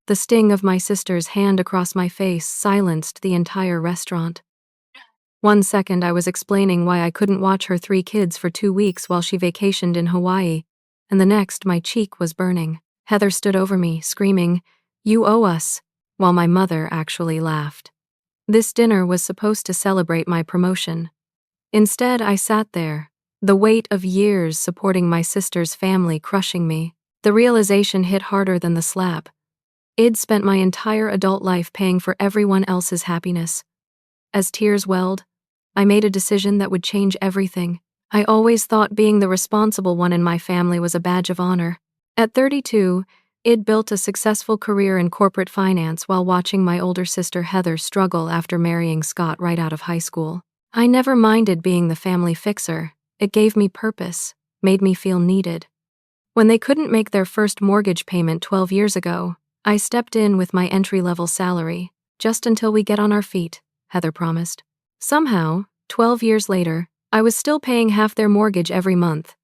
The sting of my sister's hand across my face silenced the entire restaurant. 1 second I was explaining why I couldn't watch her 3 kids for 2 weeks while she vacationed in Hawaii, and the next my cheek was burning. Heather stood over me, screaming, "You owe us," while my mother actually laughed. This dinner was supposed to celebrate my promotion. Instead, I sat there, the weight of years supporting my sister's family crushing me. The realization hit harder than the slap. I'd spent my entire adult life paying for everyone else's happiness. As tears welled, I made a decision that would change everything. I always thought being the responsible one in my family was a badge of honor. At 32, I'd built a successful career in corporate finance while watching my older sister Heather struggle after marrying Scott right out of high school. I never minded being the family fixer. It gave me purpose, made me feel needed. When they couldn't make their first mortgage payment 12 years ago, I stepped in with my entry-level salary. "Just until we get on our feet," Heather promised. Somehow, 12 years later, I was still paying half their mortgage every month.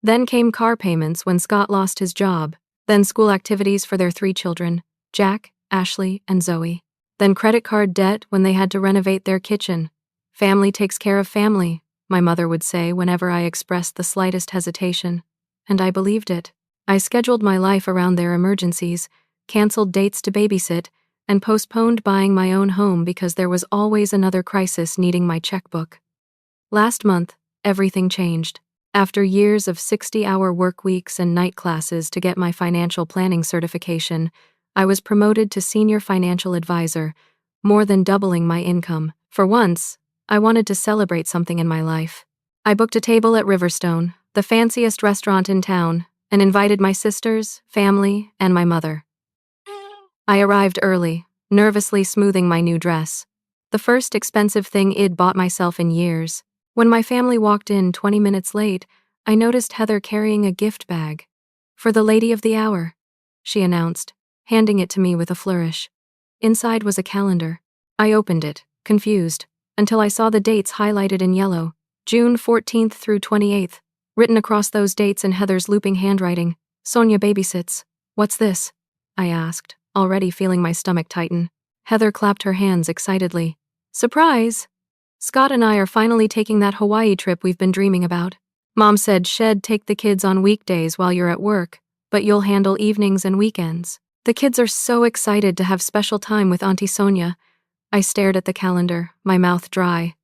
Then came car payments when Scott lost his job, then school activities for their 3 children, Jack, Ashley, and Zoe. Then credit card debt when they had to renovate their kitchen. "Family takes care of family," my mother would say whenever I expressed the slightest hesitation. And I believed it. I scheduled my life around their emergencies, canceled dates to babysit, and postponed buying my own home because there was always another crisis needing my checkbook. Last month, everything changed. After years of 60-hour work weeks and night classes to get my financial planning certification, I was promoted to senior financial advisor, more than doubling my income. For once, I wanted to celebrate something in my life. I booked a table at Riverstone, the fanciest restaurant in town, and invited my sisters, family, and my mother. I arrived early, nervously smoothing my new dress. The first expensive thing I'd bought myself in years. When my family walked in 20 minutes late, I noticed Heather carrying a gift bag. "For the lady of the hour," she announced, handing it to me with a flourish. Inside was a calendar. I opened it, confused, until I saw the dates highlighted in yellow, June 14th through 28th, written across those dates in Heather's looping handwriting. "Sonia babysits." "What's this?" I asked, already feeling my stomach tighten. Heather clapped her hands excitedly. "Surprise! Scott and I are finally taking that Hawaii trip we've been dreaming about. Mom said she'd take the kids on weekdays while you're at work, but you'll handle evenings and weekends. The kids are so excited to have special time with Auntie Sonia." I stared at the calendar, my mouth dry.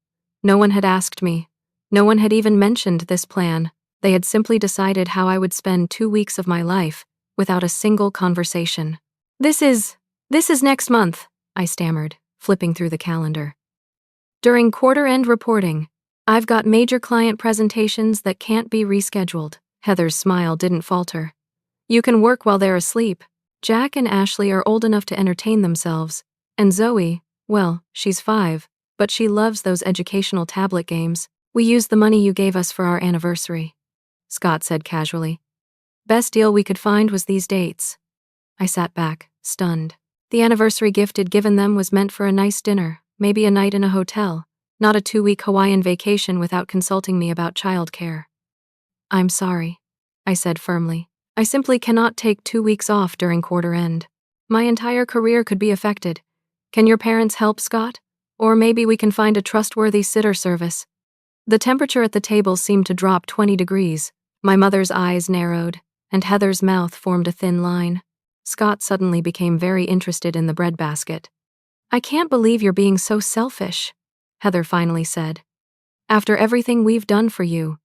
No one had asked me. No one had even mentioned this plan. They had simply decided how I would spend 2 weeks of my life, without a single conversation. This is next month," I stammered, flipping through the calendar. "During quarter-end reporting, I've got major client presentations that can't be rescheduled." Heather's smile didn't falter. "You can work while they're asleep. Jack and Ashley are old enough to entertain themselves, and Zoe, well, she's 5, but she loves those educational tablet games. We used the money you gave us for our anniversary," Scott said casually. "Best deal we could find was these dates." I sat back, stunned. The anniversary gift I'd given them was meant for a nice dinner, maybe a night in a hotel, not a 2-week Hawaiian vacation without consulting me about childcare. "I'm sorry," I said firmly. "I simply cannot take 2 weeks off during quarter end. My entire career could be affected. Can your parents help, Scott? Or maybe we can find a trustworthy sitter service." The temperature at the table seemed to drop 20 degrees. My mother's eyes narrowed, and Heather's mouth formed a thin line. Scott suddenly became very interested in the breadbasket. "I can't believe you're being so selfish," Heather finally said. "After everything we've done for you."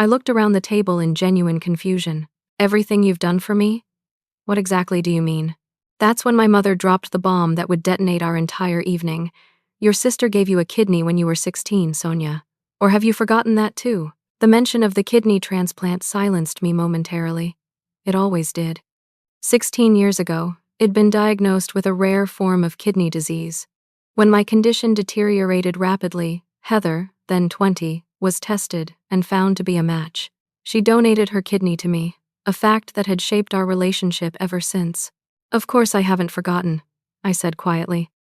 I looked around the table in genuine confusion. "Everything you've done for me? What exactly do you mean?" That's when my mother dropped the bomb that would detonate our entire evening. "Your sister gave you a kidney when you were 16, Sonia. Or have you forgotten that too?" The mention of the kidney transplant silenced me momentarily. It always did. 16 years ago, I'd been diagnosed with a rare form of kidney disease. When my condition deteriorated rapidly, Heather, then 20, was tested and found to be a match. She donated her kidney to me, a fact that had shaped our relationship ever since. "Of course I haven't forgotten," I said quietly.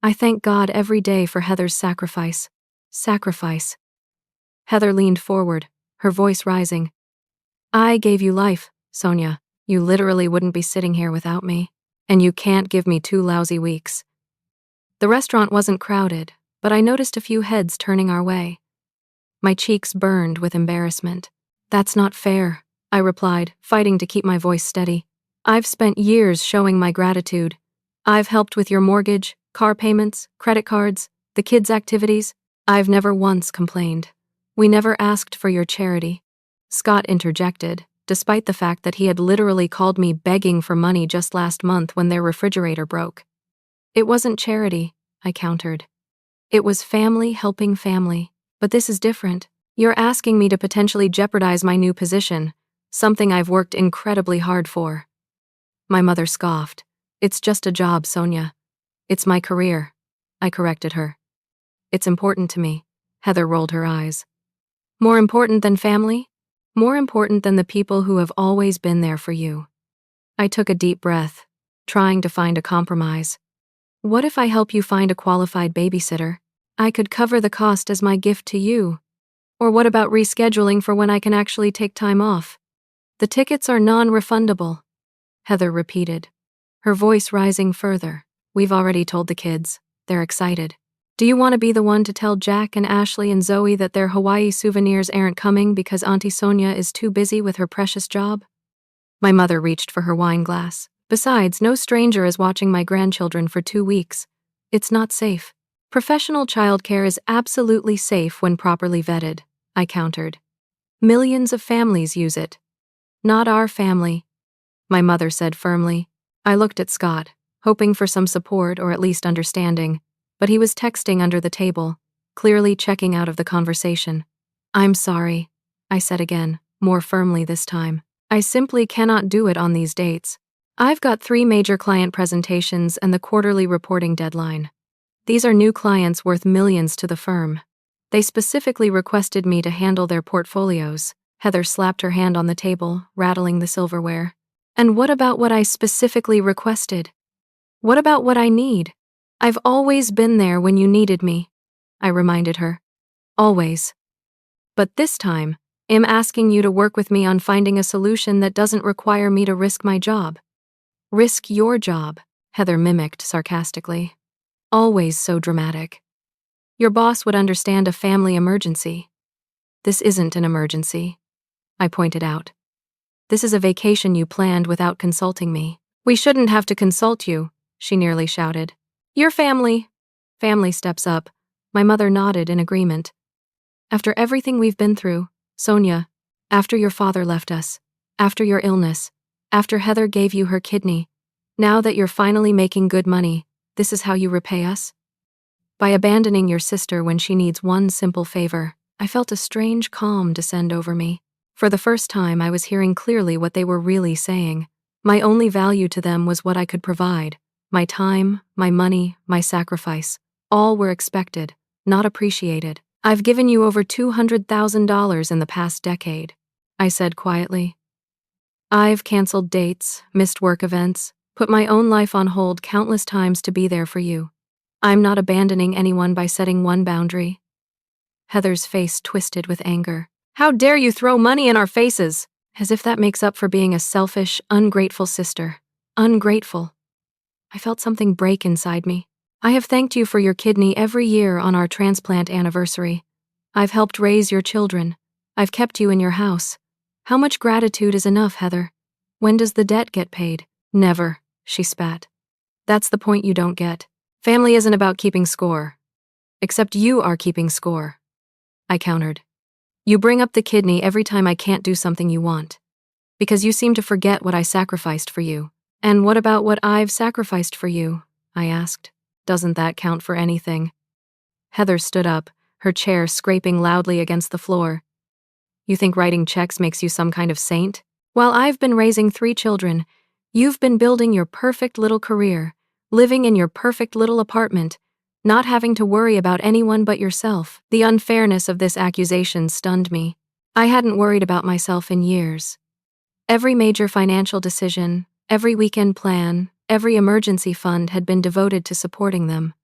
"I thank God every day for Heather's sacrifice." Sacrifice. Heather leaned forward, her voice rising. "I gave you life, Sonia. You literally wouldn't be sitting here without me." And you can't give me 2 lousy weeks. The restaurant wasn't crowded, but I noticed a few heads turning our way. My cheeks burned with embarrassment. That's not fair, I replied, fighting to keep my voice steady. I've spent years showing my gratitude. I've helped with your mortgage, car payments, credit cards, the kids' activities. I've never once complained. We never asked for your charity. Scott interjected, despite the fact that he had literally called me begging for money just last month when their refrigerator broke. It wasn't charity, I countered. It was family helping family. But this is different. You're asking me to potentially jeopardize my new position, something I've worked incredibly hard for. My mother scoffed. It's just a job, Sonia. It's my career. I corrected her. It's important to me. Heather rolled her eyes. More important than family? More important than the people who have always been there for you. I took a deep breath, trying to find a compromise. What if I help you find a qualified babysitter? I could cover the cost as my gift to you. Or what about rescheduling for when I can actually take time off? The tickets are non-refundable, Heather repeated, her voice rising further. We've already told the kids. They're excited. Do you want to be the one to tell Jack and Ashley and Zoe that their Hawaii souvenirs aren't coming because Auntie Sonia is too busy with her precious job? My mother reached for her wine glass. Besides, no stranger is watching my grandchildren for 2 weeks. It's not safe. Professional childcare is absolutely safe when properly vetted, I countered. Millions of families use it. Not our family, my mother said firmly. I looked at Scott, hoping for some support or at least understanding, but he was texting under the table, clearly checking out of the conversation. I'm sorry, I said again, more firmly this time. I simply cannot do it on these dates. I've got 3 major client presentations and the quarterly reporting deadline. These are new clients worth millions to the firm. They specifically requested me to handle their portfolios. Heather slapped her hand on the table, rattling the silverware. And what about what I specifically requested? What about what I need? I've always been there when you needed me, I reminded her. Always. But this time, I'm asking you to work with me on finding a solution that doesn't require me to risk my job. Risk your job, Heather mimicked sarcastically. Always so dramatic. Your boss would understand a family emergency. This isn't an emergency, I pointed out. This is a vacation you planned without consulting me. We shouldn't have to consult you, she nearly shouted. Your family. Family steps up. My mother nodded in agreement. After everything we've been through, Sonia, after your father left us, after your illness, after Heather gave you her kidney, now that you're finally making good money, this is how you repay us? By abandoning your sister when she needs one simple favor. I felt a strange calm descend over me. For the first time, I was hearing clearly what they were really saying. My only value to them was what I could provide. My time, my money, my sacrifice. All were expected, not appreciated. I've given you over $200,000 in the past decade, I said quietly. I've canceled dates, missed work events, put my own life on hold countless times to be there for you. I'm not abandoning anyone by setting one boundary. Heather's face twisted with anger. How dare you throw money in our faces? As if that makes up for being a selfish, ungrateful sister. Ungrateful. I felt something break inside me. I have thanked you for your kidney every year on our transplant anniversary. I've helped raise your children. I've kept you in your house. How much gratitude is enough, Heather? When does the debt get paid? Never, she spat. That's the point you don't get. Family isn't about keeping score. Except you are keeping score, I countered. You bring up the kidney every time I can't do something you want. Because you seem to forget what I sacrificed for you. And what about what I've sacrificed for you? I asked. Doesn't that count for anything? Heather stood up, her chair scraping loudly against the floor. You think writing checks makes you some kind of saint? While I've been raising 3 children, you've been building your perfect little career, living in your perfect little apartment, not having to worry about anyone but yourself. The unfairness of this accusation stunned me. I hadn't worried about myself in years. Every major financial decision, every weekend plan, every emergency fund had been devoted to supporting them.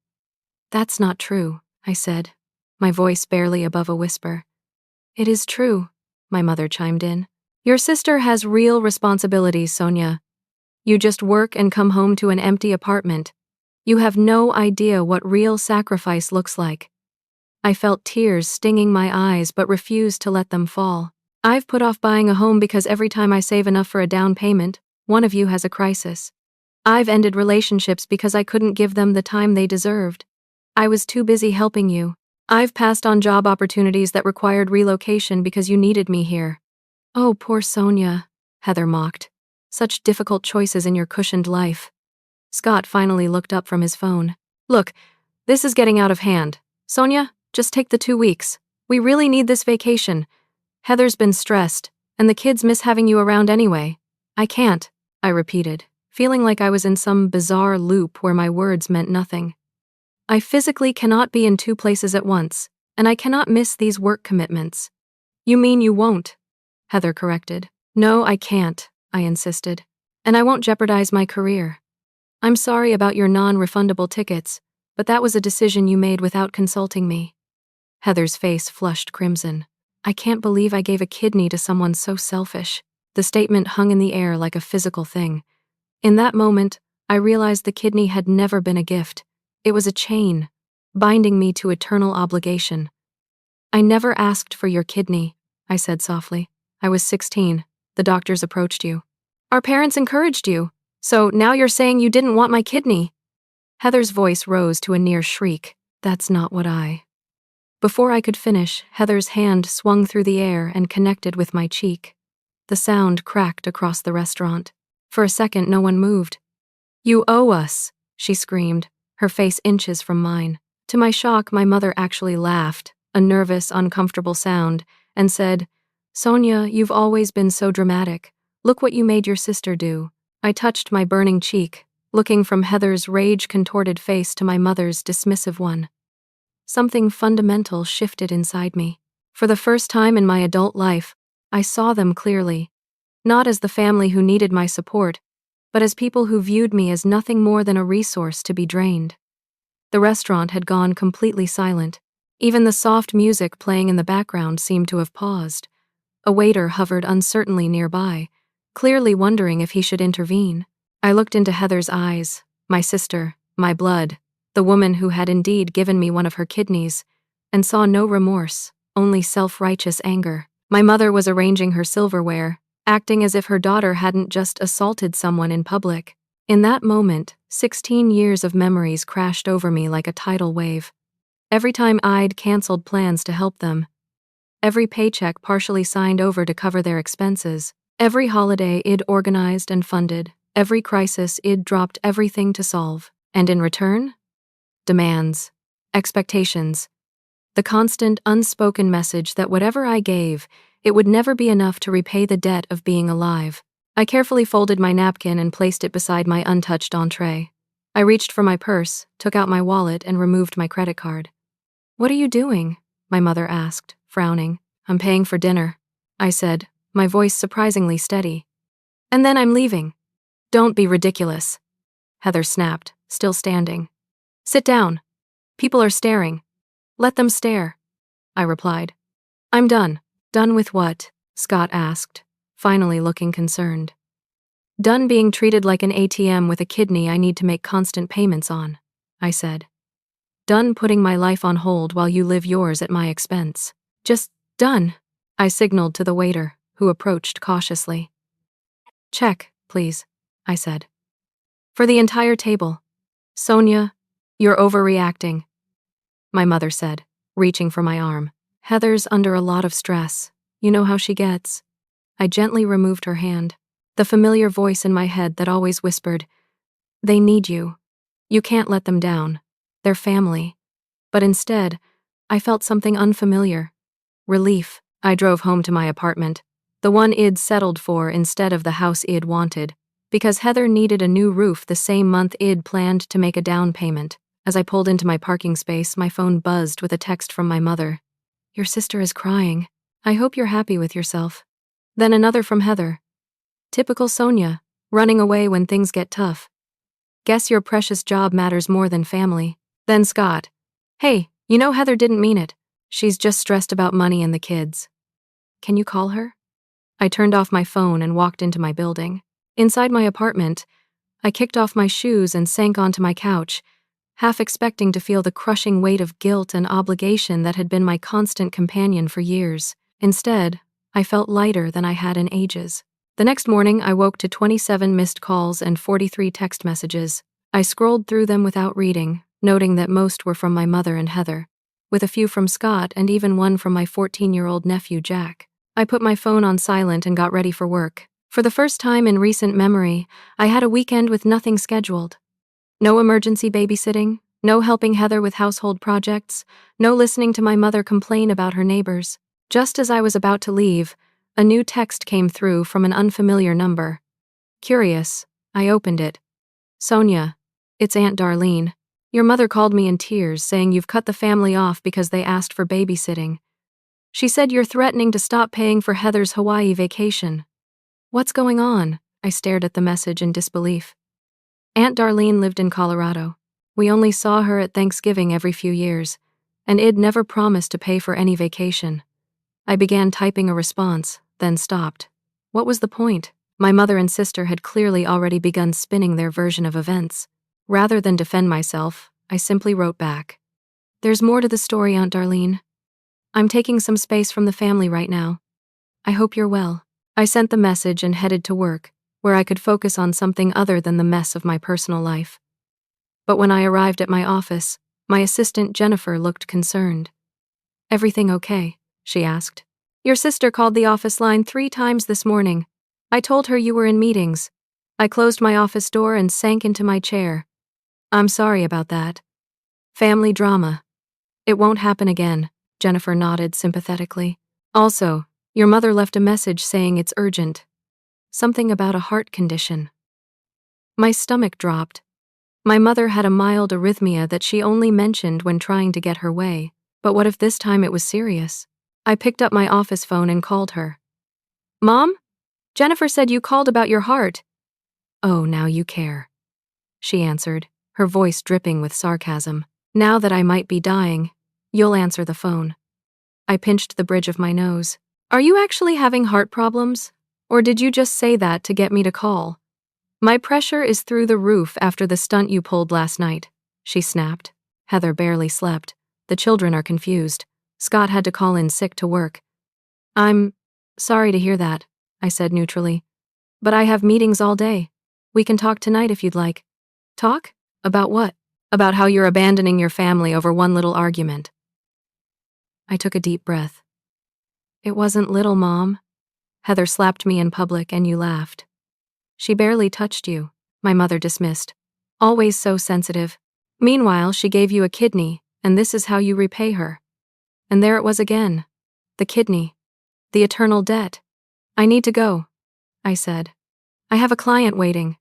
That's not true, I said, my voice barely above a whisper. It is true, my mother chimed in. Your sister has real responsibilities, Sonia. You just work and come home to an empty apartment. You have no idea what real sacrifice looks like." I felt tears stinging my eyes but refused to let them fall. "I've put off buying a home because every time I save enough for a down payment, one of you has a crisis. I've ended relationships because I couldn't give them the time they deserved. I was too busy helping you. I've passed on job opportunities that required relocation because you needed me here." "Oh, poor Sonia," Heather mocked. "Such difficult choices in your cushioned life." Scott finally looked up from his phone. "Look, this is getting out of hand. Sonia, just take the 2 weeks. We really need this vacation. Heather's been stressed, and the kids miss having you around anyway." "I can't," I repeated, feeling like I was in some bizarre loop where my words meant nothing. "I physically cannot be in 2 places at once, and I cannot miss these work commitments." "You mean you won't?" Heather corrected. "No, I can't," I insisted. "And I won't jeopardize my career. I'm sorry about your non-refundable tickets, but that was a decision you made without consulting me." Heather's face flushed crimson. "I can't believe I gave a kidney to someone so selfish." The statement hung in the air like a physical thing. In that moment, I realized the kidney had never been a gift. It was a chain, binding me to eternal obligation. "I never asked for your kidney," I said softly. "I was 16. The doctors approached you. Our parents encouraged you. So now you're saying you didn't want my kidney?" Heather's voice rose to a near shriek. "That's not what I—" Before I could finish, Heather's hand swung through the air and connected with my cheek. The sound cracked across the restaurant. For a second, no one moved. "You owe us," she screamed, her face inches from mine. To my shock, my mother actually laughed, a nervous, uncomfortable sound, and said, "Sonia, you've always been so dramatic. Look what you made your sister do." I touched my burning cheek, looking from Heather's rage-contorted face to my mother's dismissive one. Something fundamental shifted inside me. For the first time in my adult life, I saw them clearly. Not as the family who needed my support, but as people who viewed me as nothing more than a resource to be drained. The restaurant had gone completely silent. Even the soft music playing in the background seemed to have paused. A waiter hovered uncertainly nearby, clearly wondering if he should intervene. I looked into Heather's eyes, my sister, my blood, the woman who had indeed given me one of her kidneys, and saw no remorse, only self-righteous anger. My mother was arranging her silverware, acting as if her daughter hadn't just assaulted someone in public. In that moment, 16 years of memories crashed over me like a tidal wave. Every time I'd canceled plans to help them, every paycheck partially signed over to cover their expenses, every holiday I'd organized and funded, every crisis I'd dropped everything to solve. And in return? Demands, expectations, the constant unspoken message that whatever I gave, it would never be enough to repay the debt of being alive. I carefully folded my napkin and placed it beside my untouched entree. I reached for my purse, took out my wallet, and removed my credit card. "What are you doing?" my mother asked, frowning. "I'm paying for dinner," I said, my voice surprisingly steady. "And then I'm leaving." "Don't be ridiculous," Heather snapped, still standing. "Sit down. People are staring. Let them stare," I replied. "I'm done." "Done with what?" Scott asked, finally looking concerned. "Done being treated like an ATM with a kidney I need to make constant payments on," I said. "Done putting my life on hold while you live yours at my expense. Just done," I signaled to the waiter, who approached cautiously. "Check, please," I said. "For the entire table." "Sonia, you're overreacting," my mother said, reaching for my arm. "Heather's under a lot of stress. You know how she gets." I gently removed her hand. The familiar voice in my head that always whispered, "They need you. You can't let them down. They're family." But instead, I felt something unfamiliar. Relief. I drove home to my apartment, the one I'd settled for instead of the house I'd wanted, because Heather needed a new roof the same month I'd planned to make a down payment. As I pulled into my parking space, my phone buzzed with a text from my mother. "Your sister is crying. I hope you're happy with yourself." Then another from Heather. "Typical Sonia, running away when things get tough. Guess your precious job matters more than family." Then Scott. "Hey, you know Heather didn't mean it. She's just stressed about money and the kids. Can you call her?" I turned off my phone and walked into my building. Inside my apartment, I kicked off my shoes and sank onto my couch, half expecting to feel the crushing weight of guilt and obligation that had been my constant companion for years. Instead, I felt lighter than I had in ages. The next morning, I woke to 27 missed calls and 43 text messages. I scrolled through them without reading, noting that most were from my mother and Heather, with a few from Scott and even one from my 14-year-old nephew, Jack. I put my phone on silent and got ready for work. For the first time in recent memory, I had a weekend with nothing scheduled. No emergency babysitting, no helping Heather with household projects, no listening to my mother complain about her neighbors. Just as I was about to leave, a new text came through from an unfamiliar number. Curious, I opened it. Sonia, it's Aunt Darlene. Your mother called me in tears, saying you've cut the family off because they asked for babysitting. She said you're threatening to stop paying for Heather's Hawaii vacation. What's going on? I stared at the message in disbelief. Aunt Darlene lived in Colorado. We only saw her at Thanksgiving every few years, and Id never promised to pay for any vacation. I began typing a response, then stopped. What was the point? My mother and sister had clearly already begun spinning their version of events. Rather than defend myself, I simply wrote back. There's more to the story, Aunt Darlene. I'm taking some space from the family right now. I hope you're well. I sent the message and headed to work, where I could focus on something other than the mess of my personal life. But when I arrived at my office, my assistant Jennifer looked concerned. Everything okay? She asked. Your sister called the office line 3 times this morning. I told her you were in meetings. I closed my office door and sank into my chair. I'm sorry about that. Family drama. It won't happen again, Jennifer nodded sympathetically. Also, your mother left a message saying it's urgent. Something about a heart condition. My stomach dropped. My mother had a mild arrhythmia that she only mentioned when trying to get her way. But what if this time it was serious? I picked up my office phone and called her. Mom? Jennifer said you called about your heart. Oh, now you care. She answered, her voice dripping with sarcasm. Now that I might be dying, you'll answer the phone. I pinched the bridge of my nose. Are you actually having heart problems? Or did you just say that to get me to call? My pressure is through the roof after the stunt you pulled last night, she snapped. Heather barely slept. The children are confused. Scott had to call in sick to work. I'm sorry to hear that, I said neutrally. But I have meetings all day. We can talk tonight if you'd like. Talk? About what? About how you're abandoning your family over one little argument. I took a deep breath. It wasn't little, Mom. Heather slapped me in public and you laughed. She barely touched you, my mother dismissed. Always so sensitive. Meanwhile, she gave you a kidney, and this is how you repay her. And there it was again. The kidney. The eternal debt. I need to go, I said. I have a client waiting.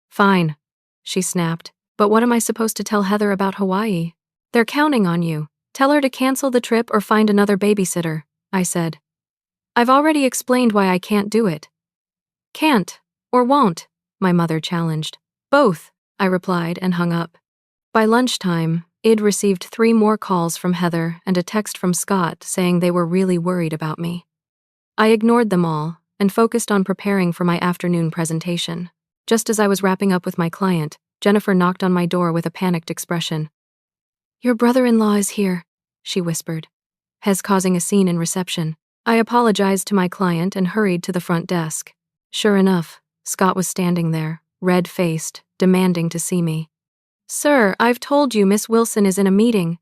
Fine, she snapped. But what am I supposed to tell Heather about Hawaii? They're counting on you. Tell her to cancel the trip or find another babysitter, I said. I've already explained why I can't do it. Can't, or won't, my mother challenged. Both, I replied and hung up. By lunchtime, Id received 3 more calls from Heather and a text from Scott saying they were really worried about me. I ignored them all and focused on preparing for my afternoon presentation. Just as I was wrapping up with my client, Jennifer knocked on my door with a panicked expression. Your brother-in-law is here, she whispered. Hez causing a scene in reception. I apologized to my client and hurried to the front desk. Sure enough, Scott was standing there, red-faced, demanding to see me. Sir, I've told you Miss Wilson is in a meeting,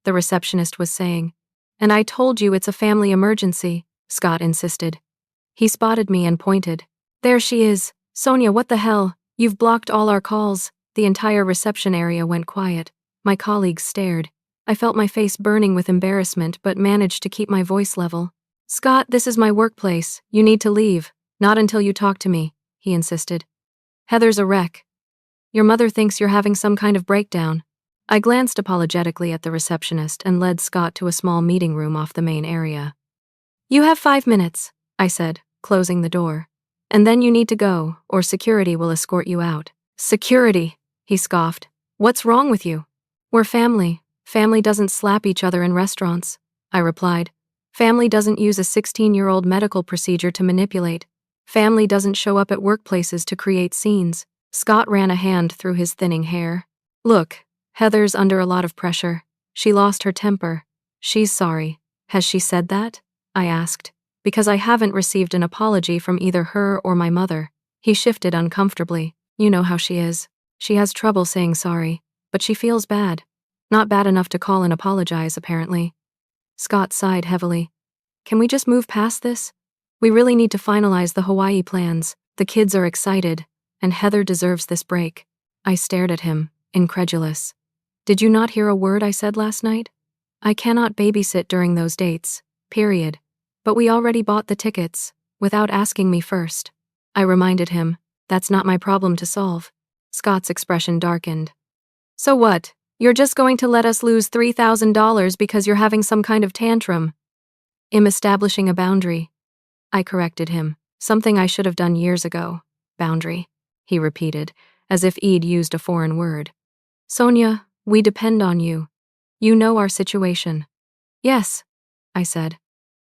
the receptionist was saying. And I told you it's a family emergency, Scott insisted. He spotted me and pointed. There she is. Sonia, what the hell? You've blocked all our calls. The entire reception area went quiet. My colleagues stared. I felt my face burning with embarrassment but managed to keep my voice level. Scott, this is my workplace. You need to leave. Not until you talk to me, he insisted. Heather's a wreck. Your mother thinks you're having some kind of breakdown. I glanced apologetically at the receptionist and led Scott to a small meeting room off the main area. You have 5 minutes, I said, closing the door. And then you need to go, or security will escort you out. Security, he scoffed. What's wrong with you? We're family. Family doesn't slap each other in restaurants, I replied. Family doesn't use a 16-year-old medical procedure to manipulate. Family doesn't show up at workplaces to create scenes. Scott ran a hand through his thinning hair. Look, Heather's under a lot of pressure. She lost her temper. She's sorry. Has she said that? I asked, because I haven't received an apology from either her or my mother. He shifted uncomfortably. You know how she is. She has trouble saying sorry, but she feels bad. Not bad enough to call and apologize, apparently. Scott sighed heavily. Can we just move past this? We really need to finalize the Hawaii plans. The kids are excited, and Heather deserves this break. I stared at him, incredulous. Did you not hear a word I said last night? I cannot babysit during those dates, period. But we already bought the tickets, without asking me first. I reminded him, that's not my problem to solve. Scott's expression darkened. So what? You're just going to let us lose $3,000 because you're having some kind of tantrum? I'm establishing a boundary. I corrected him. Something I should have done years ago. Boundary, he repeated, as if I'd used a foreign word. Sonia, we depend on you. You know our situation. Yes, I said.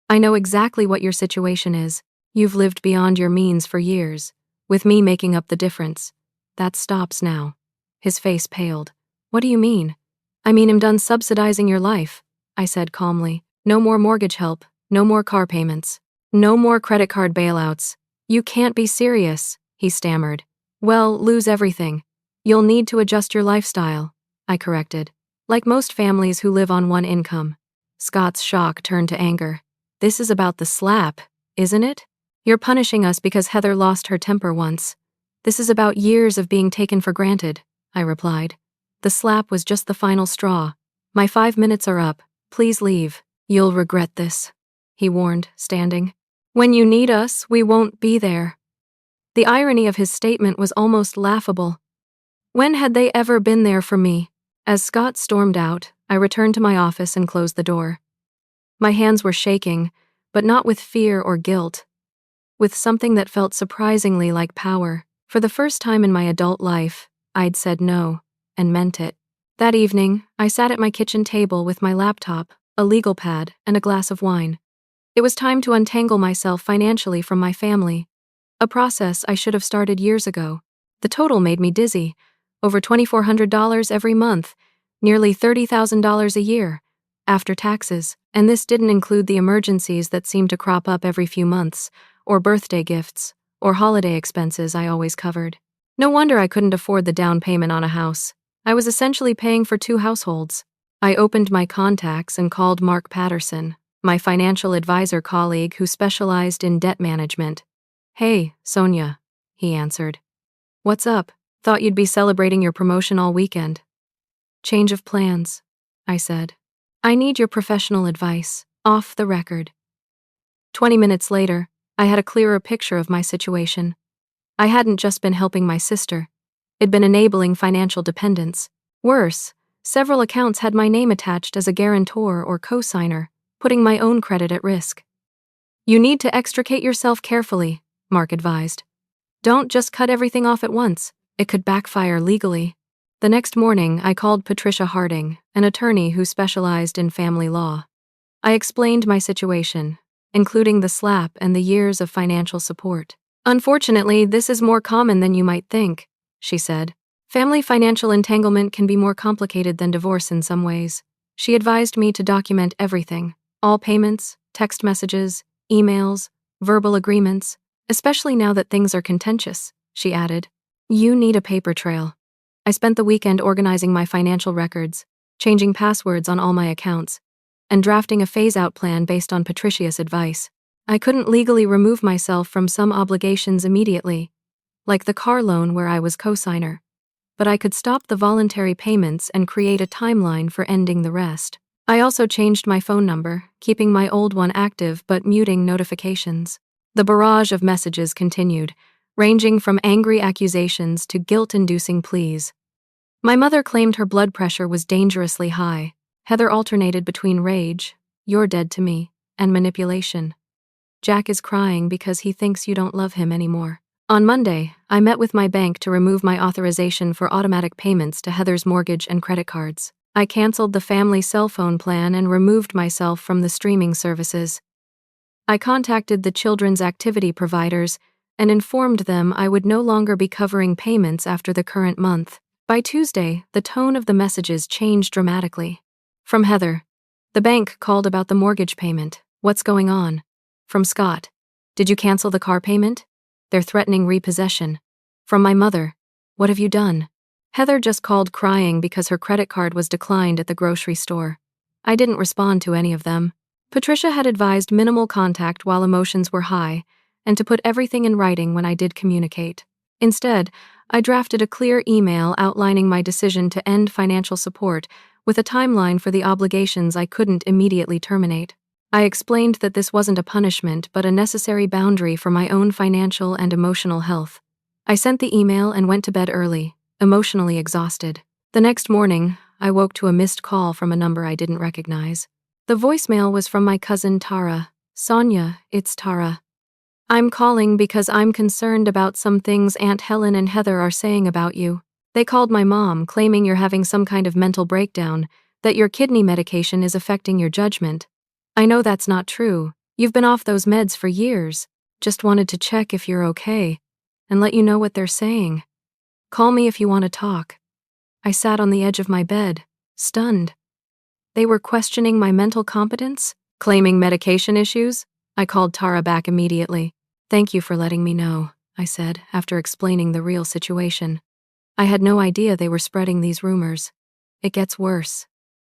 I know exactly what your situation is. You've lived beyond your means for years, with me making up the difference. That stops now. His face paled. What do you mean? I mean I'm done subsidizing your life, I said calmly. No more mortgage help, no more car payments, no more credit card bailouts. You can't be serious, he stammered. Well, lose everything. You'll need to adjust your lifestyle, I corrected. Like most families who live on one income. Scott's shock turned to anger. This is about the slap, isn't it? You're punishing us because Heather lost her temper once. This is about years of being taken for granted, I replied. The slap was just the final straw. My 5 minutes are up. Please leave. You'll regret this, he warned, standing. When you need us, we won't be there. The irony of his statement was almost laughable. When had they ever been there for me? As Scott stormed out, I returned to my office and closed the door. My hands were shaking, but not with fear or guilt. With something that felt surprisingly like power. For the first time in my adult life, I'd said no, and meant it. That evening, I sat at my kitchen table with my laptop, a legal pad, and a glass of wine. It was time to untangle myself financially from my family, a process I should have started years ago. The total made me dizzy. Over $2,400 every month, nearly $30,000 a year, after taxes, and this didn't include the emergencies that seemed to crop up every few months, or birthday gifts, or holiday expenses I always covered. No wonder I couldn't afford the down payment on a house. I was essentially paying for 2 households. I opened my contacts and called Mark Patterson, my financial advisor colleague who specialized in debt management. Hey, Sonia, he answered. What's up? Thought you'd be celebrating your promotion all weekend. Change of plans, I said. I need your professional advice, off the record. 20 minutes later, I had a clearer picture of my situation. I hadn't just been helping my sister. It'd been enabling financial dependence. Worse, several accounts had my name attached as a guarantor or co-signer, putting my own credit at risk. You need to extricate yourself carefully, Mark advised. Don't just cut everything off at once. It could backfire legally. The next morning, I called Patricia Harding, an attorney who specialized in family law. I explained my situation, including the slap and the years of financial support. Unfortunately, this is more common than you might think, she said. Family financial entanglement can be more complicated than divorce in some ways. She advised me to document everything, all payments, text messages, emails, verbal agreements, especially now that things are contentious, she added. You need a paper trail. I spent the weekend organizing my financial records, changing passwords on all my accounts, and drafting a phase-out plan based on Patricia's advice. I couldn't legally remove myself from some obligations immediately, like the car loan where I was co-signer, but I could stop the voluntary payments and create a timeline for ending the rest. I also changed my phone number, keeping my old one active but muting notifications. The barrage of messages continued, ranging from angry accusations to guilt-inducing pleas. My mother claimed her blood pressure was dangerously high. Heather alternated between rage, "You're dead to me," and manipulation. Jack is crying because he thinks you don't love him anymore. On Monday, I met with my bank to remove my authorization for automatic payments to Heather's mortgage and credit cards. I canceled the family cell phone plan and removed myself from the streaming services. I contacted the children's activity providers and informed them I would no longer be covering payments after the current month. By Tuesday, the tone of the messages changed dramatically. From Heather: "The bank called about the mortgage payment. What's going on?" From Scott: "Did you cancel the car payment? They're threatening repossession." From my mother: "What have you done?" Heather just called crying because her credit card was declined at the grocery store. I didn't respond to any of them. Patricia had advised minimal contact while emotions were high, and to put everything in writing when I did communicate. Instead, I drafted a clear email outlining my decision to end financial support with a timeline for the obligations I couldn't immediately terminate. I explained that this wasn't a punishment but a necessary boundary for my own financial and emotional health. I sent the email and went to bed early, emotionally exhausted. The next morning, I woke to a missed call from a number I didn't recognize. The voicemail was from my cousin Tara. "Sonia, it's Tara. I'm calling because I'm concerned about some things Aunt Helen and Heather are saying about you. They called my mom, claiming you're having some kind of mental breakdown, that your kidney medication is affecting your judgment. I know that's not true. You've been off those meds for years. Just wanted to check if you're okay and let you know what they're saying. Call me if you want to talk." I sat on the edge of my bed, stunned. They were questioning my mental competence, claiming medication issues. I called Tara back immediately. "Thank you for letting me know," I said, after explaining the real situation. "I had no idea they were spreading these rumors." "It gets worse,"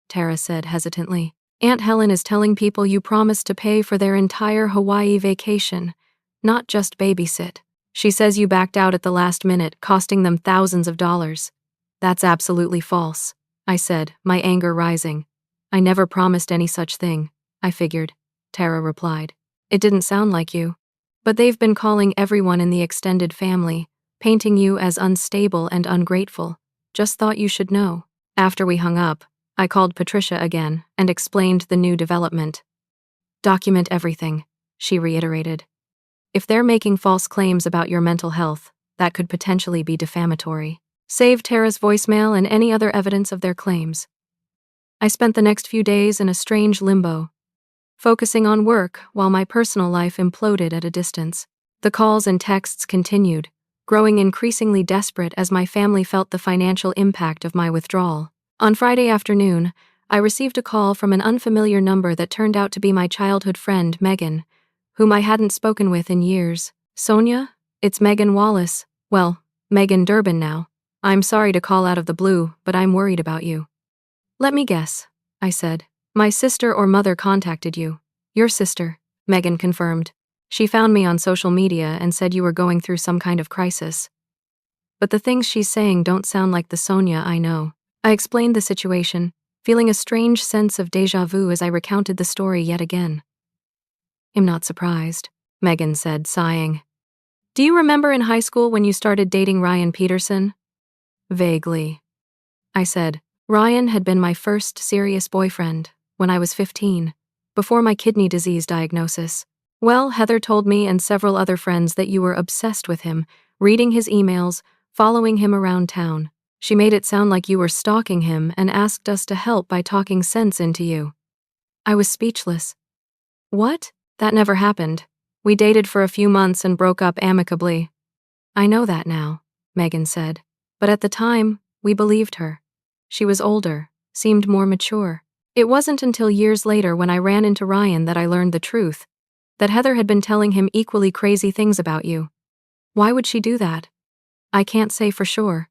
Tara said hesitantly. "Aunt Helen is telling people you promised to pay for their entire Hawaii vacation, not just babysit. She says you backed out at the last minute, costing them thousands of dollars." "That's absolutely false," I said, my anger rising. "I never promised any such thing," I figured, Tara replied. "It didn't sound like you. But they've been calling everyone in the extended family, painting you as unstable and ungrateful. Just thought you should know." After we hung up, I called Patricia again and explained the new development. "Document everything," she reiterated. "If they're making false claims about your mental health, that could potentially be defamatory. Save Tara's voicemail and any other evidence of their claims." I spent the next few days in a strange limbo, focusing on work while my personal life imploded at a distance. The calls and texts continued, growing increasingly desperate as my family felt the financial impact of my withdrawal. On Friday afternoon, I received a call from an unfamiliar number that turned out to be my childhood friend, Megan, whom I hadn't spoken with in years. "Sonia, it's Megan Wallace. Well, Megan Durbin now. I'm sorry to call out of the blue, but I'm worried about you." "Let me guess," I said. "My sister or mother contacted you." "Your sister," Megan confirmed. "She found me on social media and said you were going through some kind of crisis. But the things she's saying don't sound like the Sonia I know." I explained the situation, feeling a strange sense of déjà vu as I recounted the story yet again. "I'm not surprised," Megan said, sighing. "Do you remember in high school when you started dating Ryan Peterson?" "Vaguely," I said. "Ryan had been my first serious boyfriend when I was 15, before my kidney disease diagnosis. Well, Heather told me and several other friends that you were obsessed with him, reading his emails, following him around town. She made it sound like you were stalking him and asked us to help by talking sense into you." I was speechless. "What? That never happened. We dated for a few months and broke up amicably." "I know that now," Megan said. "But at the time, we believed her. She was older, seemed more mature. It wasn't until years later when I ran into Ryan that I learned the truth, that Heather had been telling him equally crazy things about you." "Why would she do that?" "I can't say for sure,"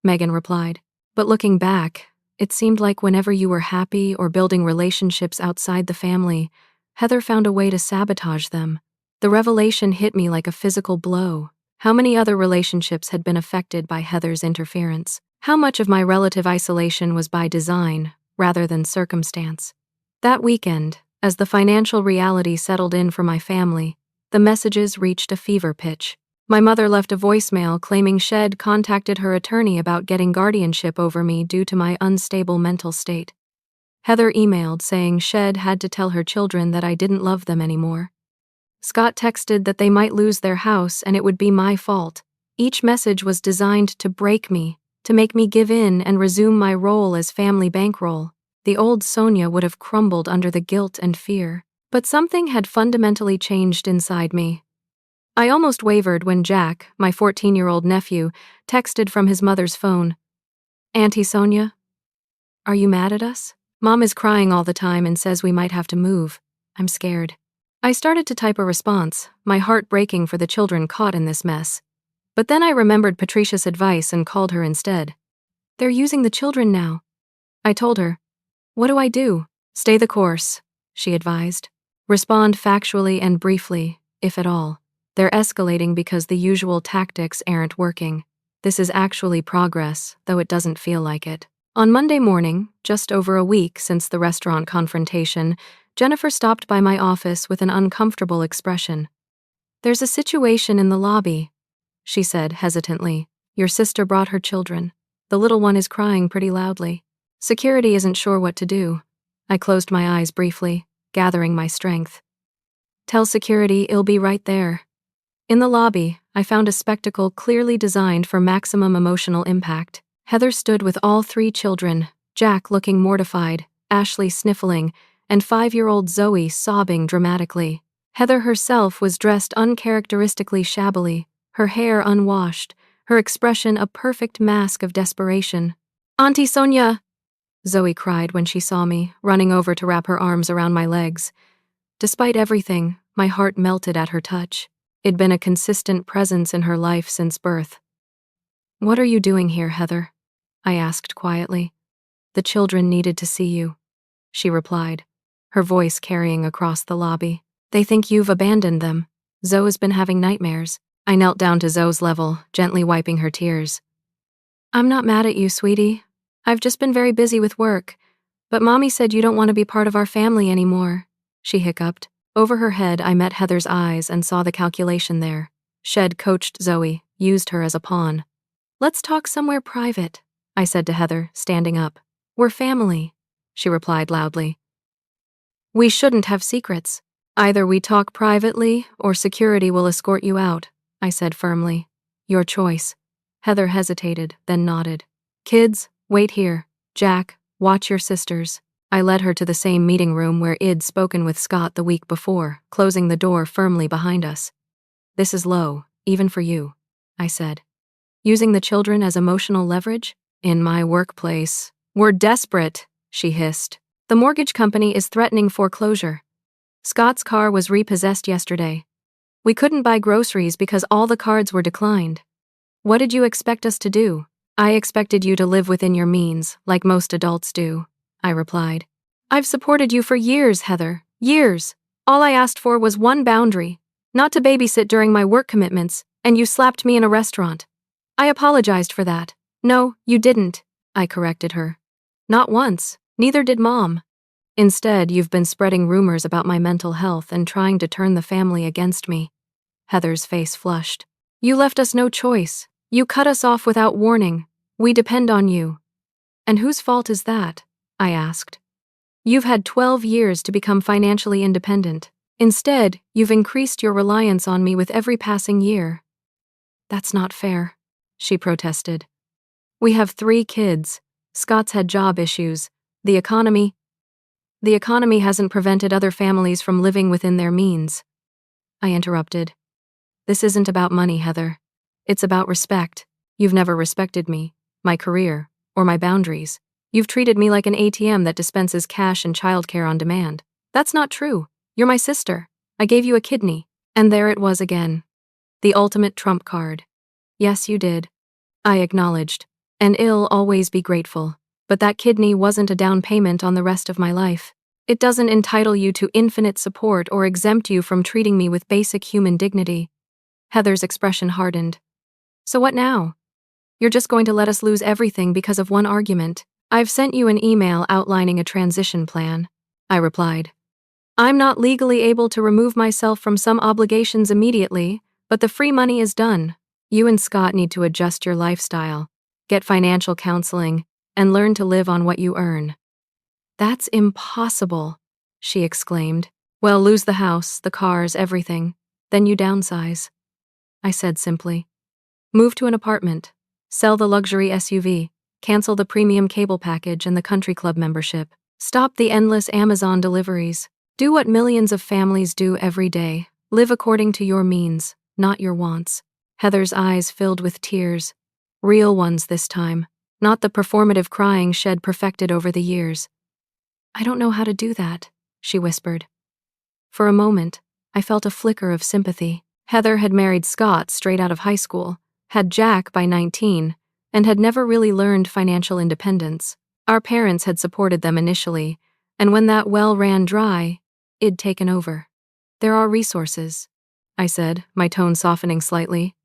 Megan replied. "But looking back, it seemed like whenever you were happy or building relationships outside the family, Heather found a way to sabotage them. The revelation hit me like a physical blow. How many other relationships had been affected by Heather's interference? How much of my relative isolation was by design, rather than circumstance? That weekend, as the financial reality settled in for my family, the messages reached a fever pitch. My mother left a voicemail claiming Shed contacted her attorney about getting guardianship over me due to my unstable mental state. Heather emailed saying Shed had to tell her children that I didn't love them anymore. Scott texted that they might lose their house and it would be my fault. Each message was designed to break me, to make me give in and resume my role as family bankroll. The old Sonia would have crumbled under the guilt and fear. But something had fundamentally changed inside me. I almost wavered when Jack, my 14-year-old nephew, texted from his mother's phone. Auntie Sonia, are you mad at us? Mom is crying all the time and says we might have to move. I'm scared. I started to type a response, my heart breaking for the children caught in this mess. But then I remembered Patricia's advice and called her instead. They're using the children now. I told her. What do I do? Stay the course, she advised. Respond factually and briefly, if at all. They're escalating because the usual tactics aren't working. This is actually progress, though it doesn't feel like it. On Monday morning, just over a week since the restaurant confrontation, Jennifer stopped by my office with an uncomfortable expression. There's a situation in the lobby, she said hesitantly. Your sister brought her children. The little one is crying pretty loudly. Security isn't sure what to do. I closed my eyes briefly, gathering my strength. Tell security it'll be right there. In the lobby, I found a spectacle clearly designed for maximum emotional impact. Heather stood with all 3 children, Jack looking mortified, Ashley sniffling, and 5-year-old Zoe sobbing dramatically. Heather herself was dressed uncharacteristically shabbily, her hair unwashed, her expression a perfect mask of desperation. Auntie Sonia! Zoe cried when she saw me, running over to wrap her arms around my legs. Despite everything, my heart melted at her touch. It'd been a consistent presence in her life since birth. What are you doing here, Heather? I asked quietly. The children needed to see you, she replied, her voice carrying across the lobby. They think you've abandoned them. Zoe's been having nightmares. I knelt down to Zoe's level, gently wiping her tears. I'm not mad at you, sweetie. I've just been very busy with work. But Mommy said you don't want to be part of our family anymore, she hiccuped. Over her head, I met Heather's eyes and saw the calculation there. Shed coached Zoe, used her as a pawn. Let's talk somewhere private, I said to Heather, standing up. We're family, she replied loudly. We shouldn't have secrets. Either we talk privately or security will escort you out, I said firmly. Your choice. Heather hesitated, then nodded. Kids, wait here. Jack, watch your sisters. I led her to the same meeting room where I'd spoken with Scott the week before, closing the door firmly behind us. This is low, even for you, I said. Using the children as emotional leverage? In my workplace. We're desperate, she hissed. The mortgage company is threatening foreclosure. Scott's car was repossessed yesterday. We couldn't buy groceries because all the cards were declined. What did you expect us to do? I expected you to live within your means, like most adults do, I replied. I've supported you for years, Heather. Years. All I asked for was one boundary, not to babysit during my work commitments, and you slapped me in a restaurant. I apologized for that. No, you didn't, I corrected her. Not once. Neither did Mom. Instead, you've been spreading rumors about my mental health and trying to turn the family against me. Heather's face flushed. You left us no choice. You cut us off without warning. We depend on you. And whose fault is that? I asked. You've had 12 years to become financially independent. Instead, you've increased your reliance on me with every passing year. That's not fair, she protested. We have 3 kids. Scott's had job issues. The economy hasn't prevented other families from living within their means. I interrupted. This isn't about money, Heather. It's about respect. You've never respected me, my career, or my boundaries. You've treated me like an ATM that dispenses cash and childcare on demand. That's not true. You're my sister. I gave you a kidney. And there it was again. The ultimate trump card. Yes, you did. I acknowledged. And I'll always be grateful. But that kidney wasn't a down payment on the rest of my life. It doesn't entitle you to infinite support or exempt you from treating me with basic human dignity. Heather's expression hardened. So what now? You're just going to let us lose everything because of one argument. I've sent you an email outlining a transition plan, I replied. I'm not legally able to remove myself from some obligations immediately, but the free money is done. You and Scott need to adjust your lifestyle, get financial counseling, and learn to live on what you earn. That's impossible, she exclaimed. Well, lose the house, the cars, everything. Then you downsize. I said simply. Move to an apartment. Sell the luxury SUV. Cancel the premium cable package and the country club membership. Stop the endless Amazon deliveries. Do what millions of families do every day. Live according to your means. not your wants. Heather's eyes filled with tears. Real ones this time, not the performative crying shed perfected over the years. I don't know how to do that, she whispered. For a moment, I felt a flicker of sympathy. Heather had married Scott straight out of high school, had Jack by 19, and had never really learned financial independence. Our parents had supported them initially, and when that well ran dry, it'd taken over. There are resources, I said, my tone softening slightly.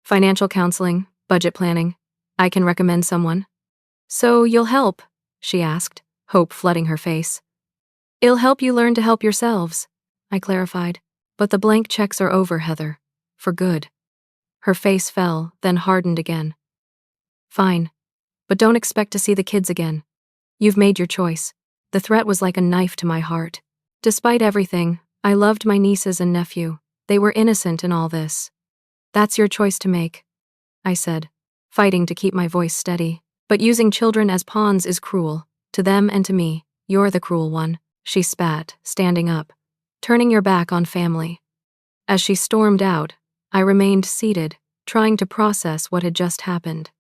Financial counseling, budget planning. I can recommend someone. So you'll help? She asked, hope flooding her face. It'll help you learn to help yourselves, I clarified. But the blank checks are over, Heather. For good. Her face fell, then hardened again. Fine. But don't expect to see the kids again. You've made your choice. The threat was like a knife to my heart. Despite everything, I loved my nieces and nephew. They were innocent in all this. That's your choice to make, I said, fighting to keep my voice steady. But using children as pawns is cruel. To them and to me. You're the cruel one, she spat, standing up. Turning your back on family. As she stormed out, I remained seated, trying to process what had just happened.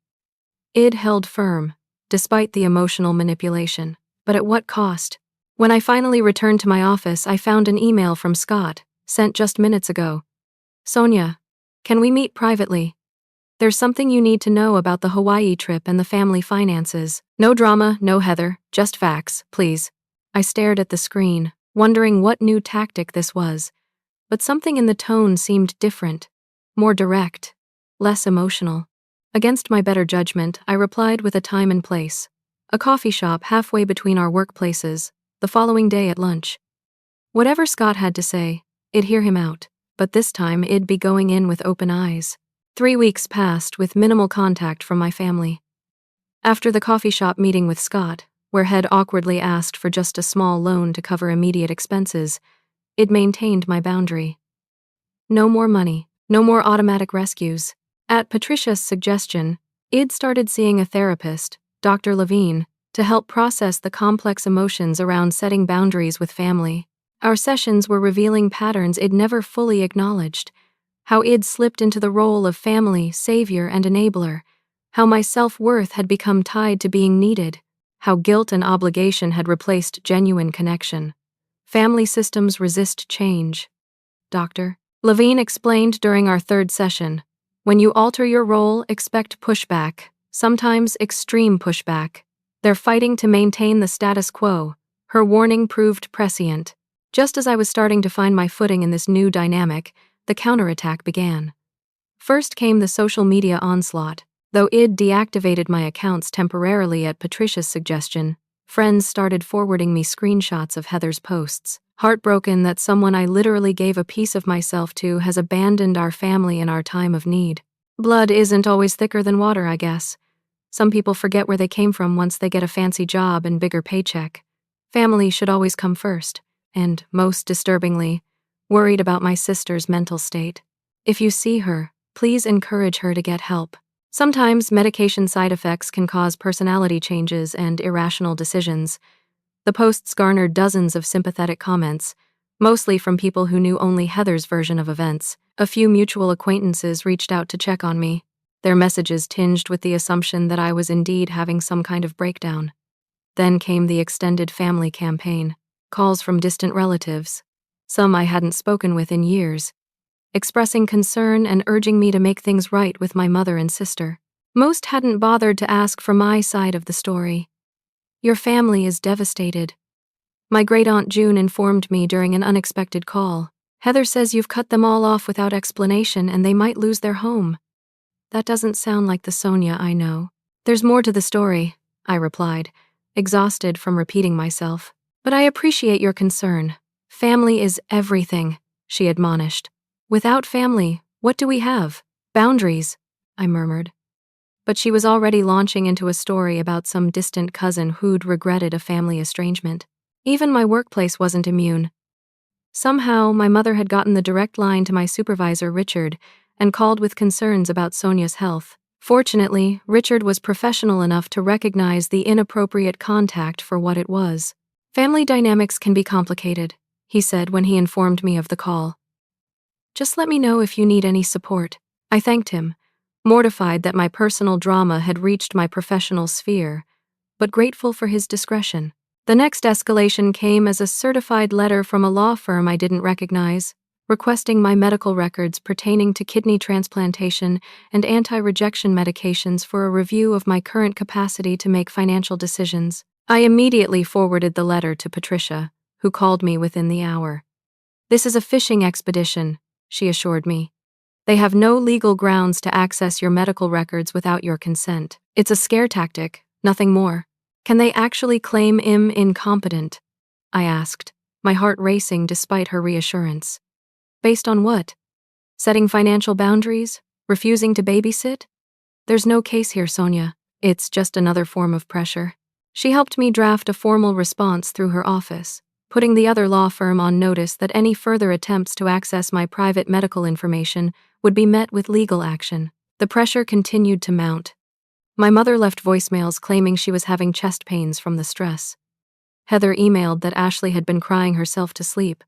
Id held firm, despite the emotional manipulation. But at what cost? When I finally returned to my office, I found an email from Scott, sent just minutes ago. Sonia, can we meet privately? There's something you need to know about the Hawaii trip and the family finances. No drama, no Heather, just facts, please. I stared at the screen, wondering what new tactic this was, but something in the tone seemed different, more direct, less emotional. Against my better judgment, I replied with a time and place. A coffee shop halfway between our workplaces, the following day at lunch. Whatever Scott had to say, I'd hear him out, but this time I'd be going in with open eyes. 3 weeks passed with minimal contact from my family. After the coffee shop meeting with Scott, where Head awkwardly asked for just a small loan to cover immediate expenses, it maintained my boundary. No more money, no more automatic rescues. At Patricia's suggestion, Id started seeing a therapist, Dr. Levine, to help process the complex emotions around setting boundaries with family. Our sessions were revealing patterns Id never fully acknowledged, how Id slipped into the role of family, savior, and enabler, how my self-worth had become tied to being needed, how guilt and obligation had replaced genuine connection. Family systems resist change. Dr. Levine explained during our third session, when you alter your role, expect pushback, sometimes extreme pushback. They're fighting to maintain the status quo. Her warning proved prescient. Just as I was starting to find my footing in this new dynamic, the counterattack began. First came the social media onslaught. Though Id deactivated my accounts temporarily at Patricia's suggestion, friends started forwarding me screenshots of Heather's posts. Heartbroken that someone I literally gave a piece of myself to has abandoned our family in our time of need. Blood isn't always thicker than water, I guess. Some people forget where they came from once they get a fancy job and bigger paycheck. Family should always come first, and, most disturbingly, worried about my sister's mental state. If you see her, please encourage her to get help. Sometimes medication side effects can cause personality changes and irrational decisions. The posts garnered dozens of sympathetic comments, mostly from people who knew only Heather's version of events. A few mutual acquaintances reached out to check on me, their messages tinged with the assumption that I was indeed having some kind of breakdown. Then came the extended family campaign, calls from distant relatives, some I hadn't spoken with in years, expressing concern and urging me to make things right with my mother and sister. Most hadn't bothered to ask for my side of the story. Your family is devastated. My great-aunt June informed me during an unexpected call. Heather says you've cut them all off without explanation and they might lose their home. That doesn't sound like the Sonia I know. There's more to the story, I replied, exhausted from repeating myself. But I appreciate your concern. Family is everything, she admonished. Without family, what do we have? Boundaries, I murmured. But she was already launching into a story about some distant cousin who'd regretted a family estrangement. Even my workplace wasn't immune. Somehow, my mother had gotten the direct line to my supervisor, Richard, and called with concerns about Sonia's health. Fortunately, Richard was professional enough to recognize the inappropriate contact for what it was. Family dynamics can be complicated, he said when he informed me of the call. Just let me know if you need any support. I thanked him, mortified that my personal drama had reached my professional sphere, but grateful for his discretion. The next escalation came as a certified letter from a law firm I didn't recognize, requesting my medical records pertaining to kidney transplantation and anti-rejection medications for a review of my current capacity to make financial decisions. I immediately forwarded the letter to Patricia, who called me within the hour. "This is a fishing expedition," she assured me. "They have no legal grounds to access your medical records without your consent. It's a scare tactic, nothing more." "Can they actually claim I'm incompetent?" I asked, my heart racing despite her reassurance. "Based on what? Setting financial boundaries? Refusing to babysit?" "There's no case here, Sonia. It's just another form of pressure." She helped me draft a formal response through her office, putting the other law firm on notice that any further attempts to access my private medical information would be met with legal action. The pressure continued to mount. My mother left voicemails claiming she was having chest pains from the stress. Heather emailed that Ashley had been crying herself to sleep,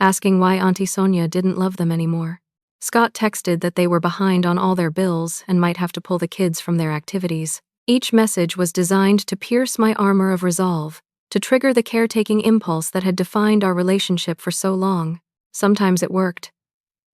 asking why Auntie Sonia didn't love them anymore. Scott texted that they were behind on all their bills and might have to pull the kids from their activities. Each message was designed to pierce my armor of resolve, to trigger the caretaking impulse that had defined our relationship for so long. Sometimes it worked.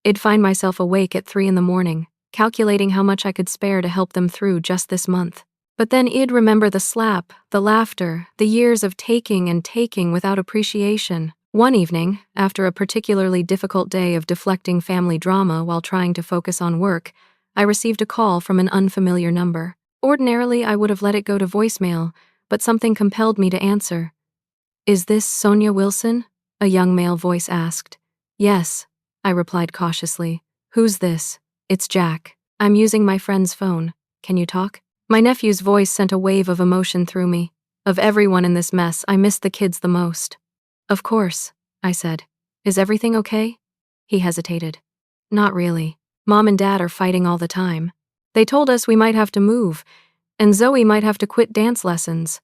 I'd find myself awake at 3 a.m, calculating how much I could spare to help them through just this month. But then I'd remember the slap, the laughter, the years of taking and taking without appreciation. One evening, after a particularly difficult day of deflecting family drama while trying to focus on work, I received a call from an unfamiliar number. Ordinarily, I would have let it go to voicemail, but something compelled me to answer. "Is this Sonia Wilson?" a young male voice asked. "Yes," I replied cautiously. "Who's this?" "It's Jack. I'm using my friend's phone. Can you talk?" My nephew's voice sent a wave of emotion through me. Of everyone in this mess, I missed the kids the most. "Of course," I said. "Is everything okay?" He hesitated. "Not really. Mom and Dad are fighting all the time. They told us we might have to move, and Zoe might have to quit dance lessons.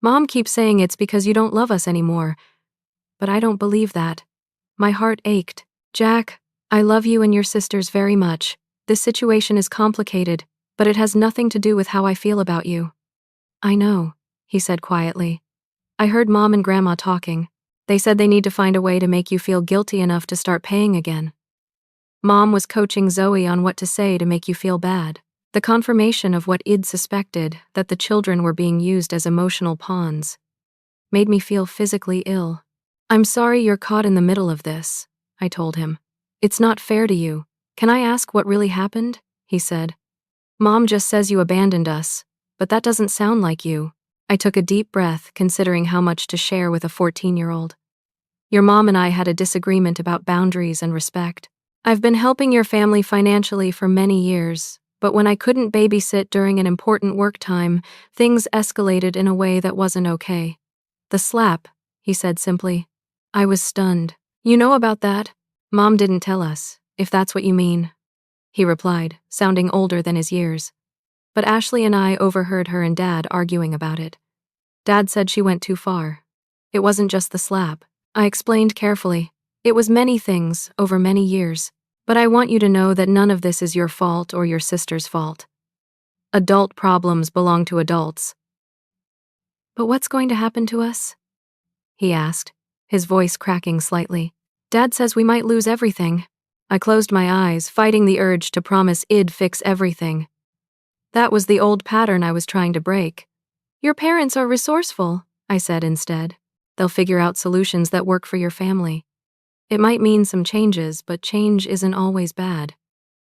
Mom keeps saying it's because you don't love us anymore, but I don't believe that." My heart ached. "Jack, I love you and your sisters very much. This situation is complicated, but it has nothing to do with how I feel about you." "I know," he said quietly. "I heard Mom and Grandma talking. They said they need to find a way to make you feel guilty enough to start paying again. Mom was coaching Zoe on what to say to make you feel bad." The confirmation of what I'd suspected, that the children were being used as emotional pawns, made me feel physically ill. "I'm sorry you're caught in the middle of this," I told him. "It's not fair to you. Can I ask what really happened?" he said. "Mom just says you abandoned us, but that doesn't sound like you." I took a deep breath, considering how much to share with a 14-year-old. "Your mom and I had a disagreement about boundaries and respect. I've been helping your family financially for many years, but when I couldn't babysit during an important work time, things escalated in a way that wasn't okay." "The slap," he said simply. I was stunned. "You know about that?" "Mom didn't tell us, if that's what you mean," he replied, sounding older than his years. "But Ashley and I overheard her and Dad arguing about it. Dad said she went too far. It wasn't just the slap." I explained carefully. "It was many things, over many years. But I want you to know that none of this is your fault or your sister's fault. Adult problems belong to adults." "But what's going to happen to us?" he asked, his voice cracking slightly. "Dad says we might lose everything." I closed my eyes, fighting the urge to promise I'd fix everything. That was the old pattern I was trying to break. "Your parents are resourceful," I said instead. "They'll figure out solutions that work for your family. It might mean some changes, but change isn't always bad."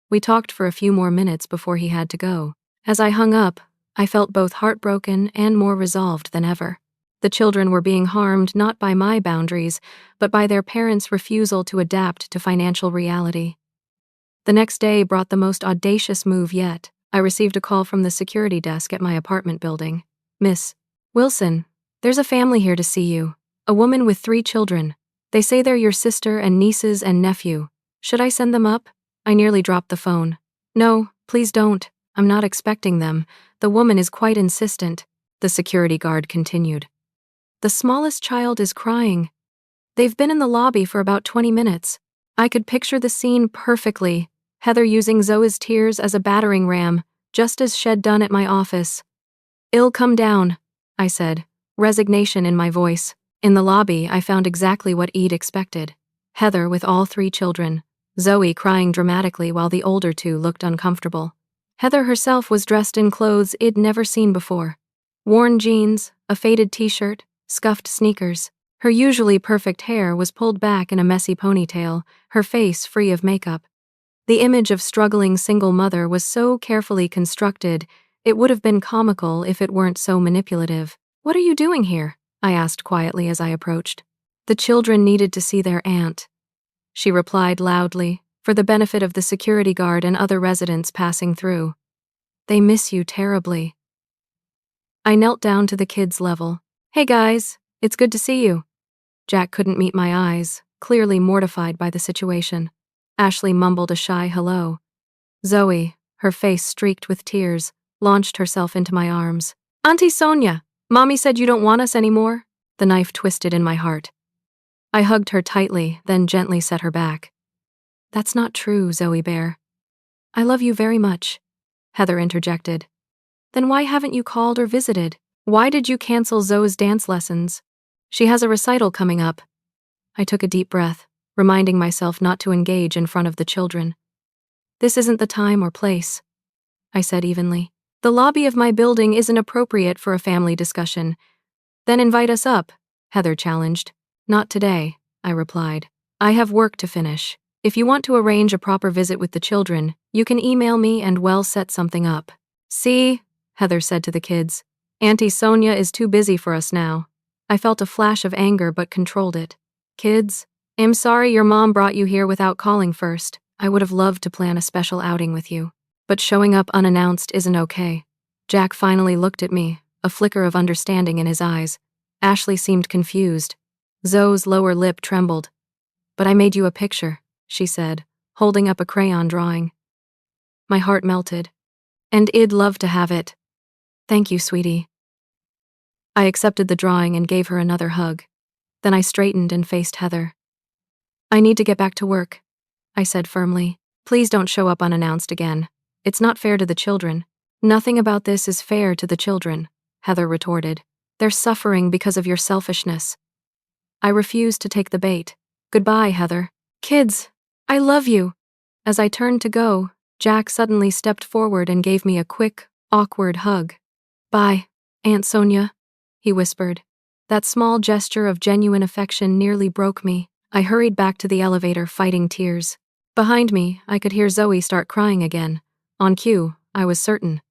We talked for a few more minutes before he had to go. As I hung up, I felt both heartbroken and more resolved than ever. The children were being harmed not by my boundaries, but by their parents' refusal to adapt to financial reality. The next day brought the most audacious move yet. I received a call from the security desk at my apartment building. "Miss Wilson, there's a family here to see you. A woman with 3 children. They say they're your sister and nieces and nephew. Should I send them up?" I nearly dropped the phone. "No, please don't. I'm not expecting them. The woman is quite insistent," the security guard continued. "The smallest child is crying. They've been in the lobby for about 20 minutes. I could picture the scene perfectly, Heather using Zoe's tears as a battering ram, just as she'd done at my office. "It'll come down," I said, resignation in my voice. In the lobby, I found exactly what Eid expected. Heather with all 3 children, Zoe crying dramatically while the older 2 looked uncomfortable. Heather herself was dressed in clothes I'd never seen before. Worn jeans, a faded t-shirt, scuffed sneakers. Her usually perfect hair was pulled back in a messy ponytail, her face free of makeup. The image of struggling single mother was so carefully constructed, it would have been comical if it weren't so manipulative. "What are you doing here?" I asked quietly as I approached. "The children needed to see their aunt," she replied loudly, for the benefit of the security guard and other residents passing through. "They miss you terribly." I knelt down to the kids' level. "Hey guys, it's good to see you." Jack couldn't meet my eyes, clearly mortified by the situation. Ashley mumbled a shy hello. Zoe, her face streaked with tears, launched herself into my arms. "Auntie Sonia, Mommy said you don't want us anymore." The knife twisted in my heart. I hugged her tightly, then gently set her back. "That's not true, Zoe Bear." "I love you very much," Heather interjected. "Then why haven't you called or visited? Why did you cancel Zoe's dance lessons? She has a recital coming up." I took a deep breath, reminding myself not to engage in front of the children. "This isn't the time or place," I said evenly. "The lobby of my building isn't appropriate for a family discussion." "Then invite us up," Heather challenged. "Not today," I replied. "I have work to finish. If you want to arrange a proper visit with the children, you can email me and we'll set something up." "See," Heather said to the kids. "Auntie Sonia is too busy for us now." I felt a flash of anger but controlled it. "Kids, I'm sorry your mom brought you here without calling first. I would have loved to plan a special outing with you. But showing up unannounced isn't okay." Jack finally looked at me, a flicker of understanding in his eyes. Ashley seemed confused. Zoe's lower lip trembled. "But I made you a picture," she said, holding up a crayon drawing. My heart melted. "And I'd love to have it." "Thank you, sweetie." I accepted the drawing and gave her another hug. Then I straightened and faced Heather. "I need to get back to work," I said firmly. "Please don't show up unannounced again. It's not fair to the children." "Nothing about this is fair to the children," Heather retorted. "They're suffering because of your selfishness." I refused to take the bait. "Goodbye, Heather." "Kids, I love you." As I turned to go, Jack suddenly stepped forward and gave me a quick, awkward hug. "Bye, Aunt Sonia," he whispered. That small gesture of genuine affection nearly broke me. I hurried back to the elevator, fighting tears. Behind me, I could hear Zoe start crying again. On cue, I was certain.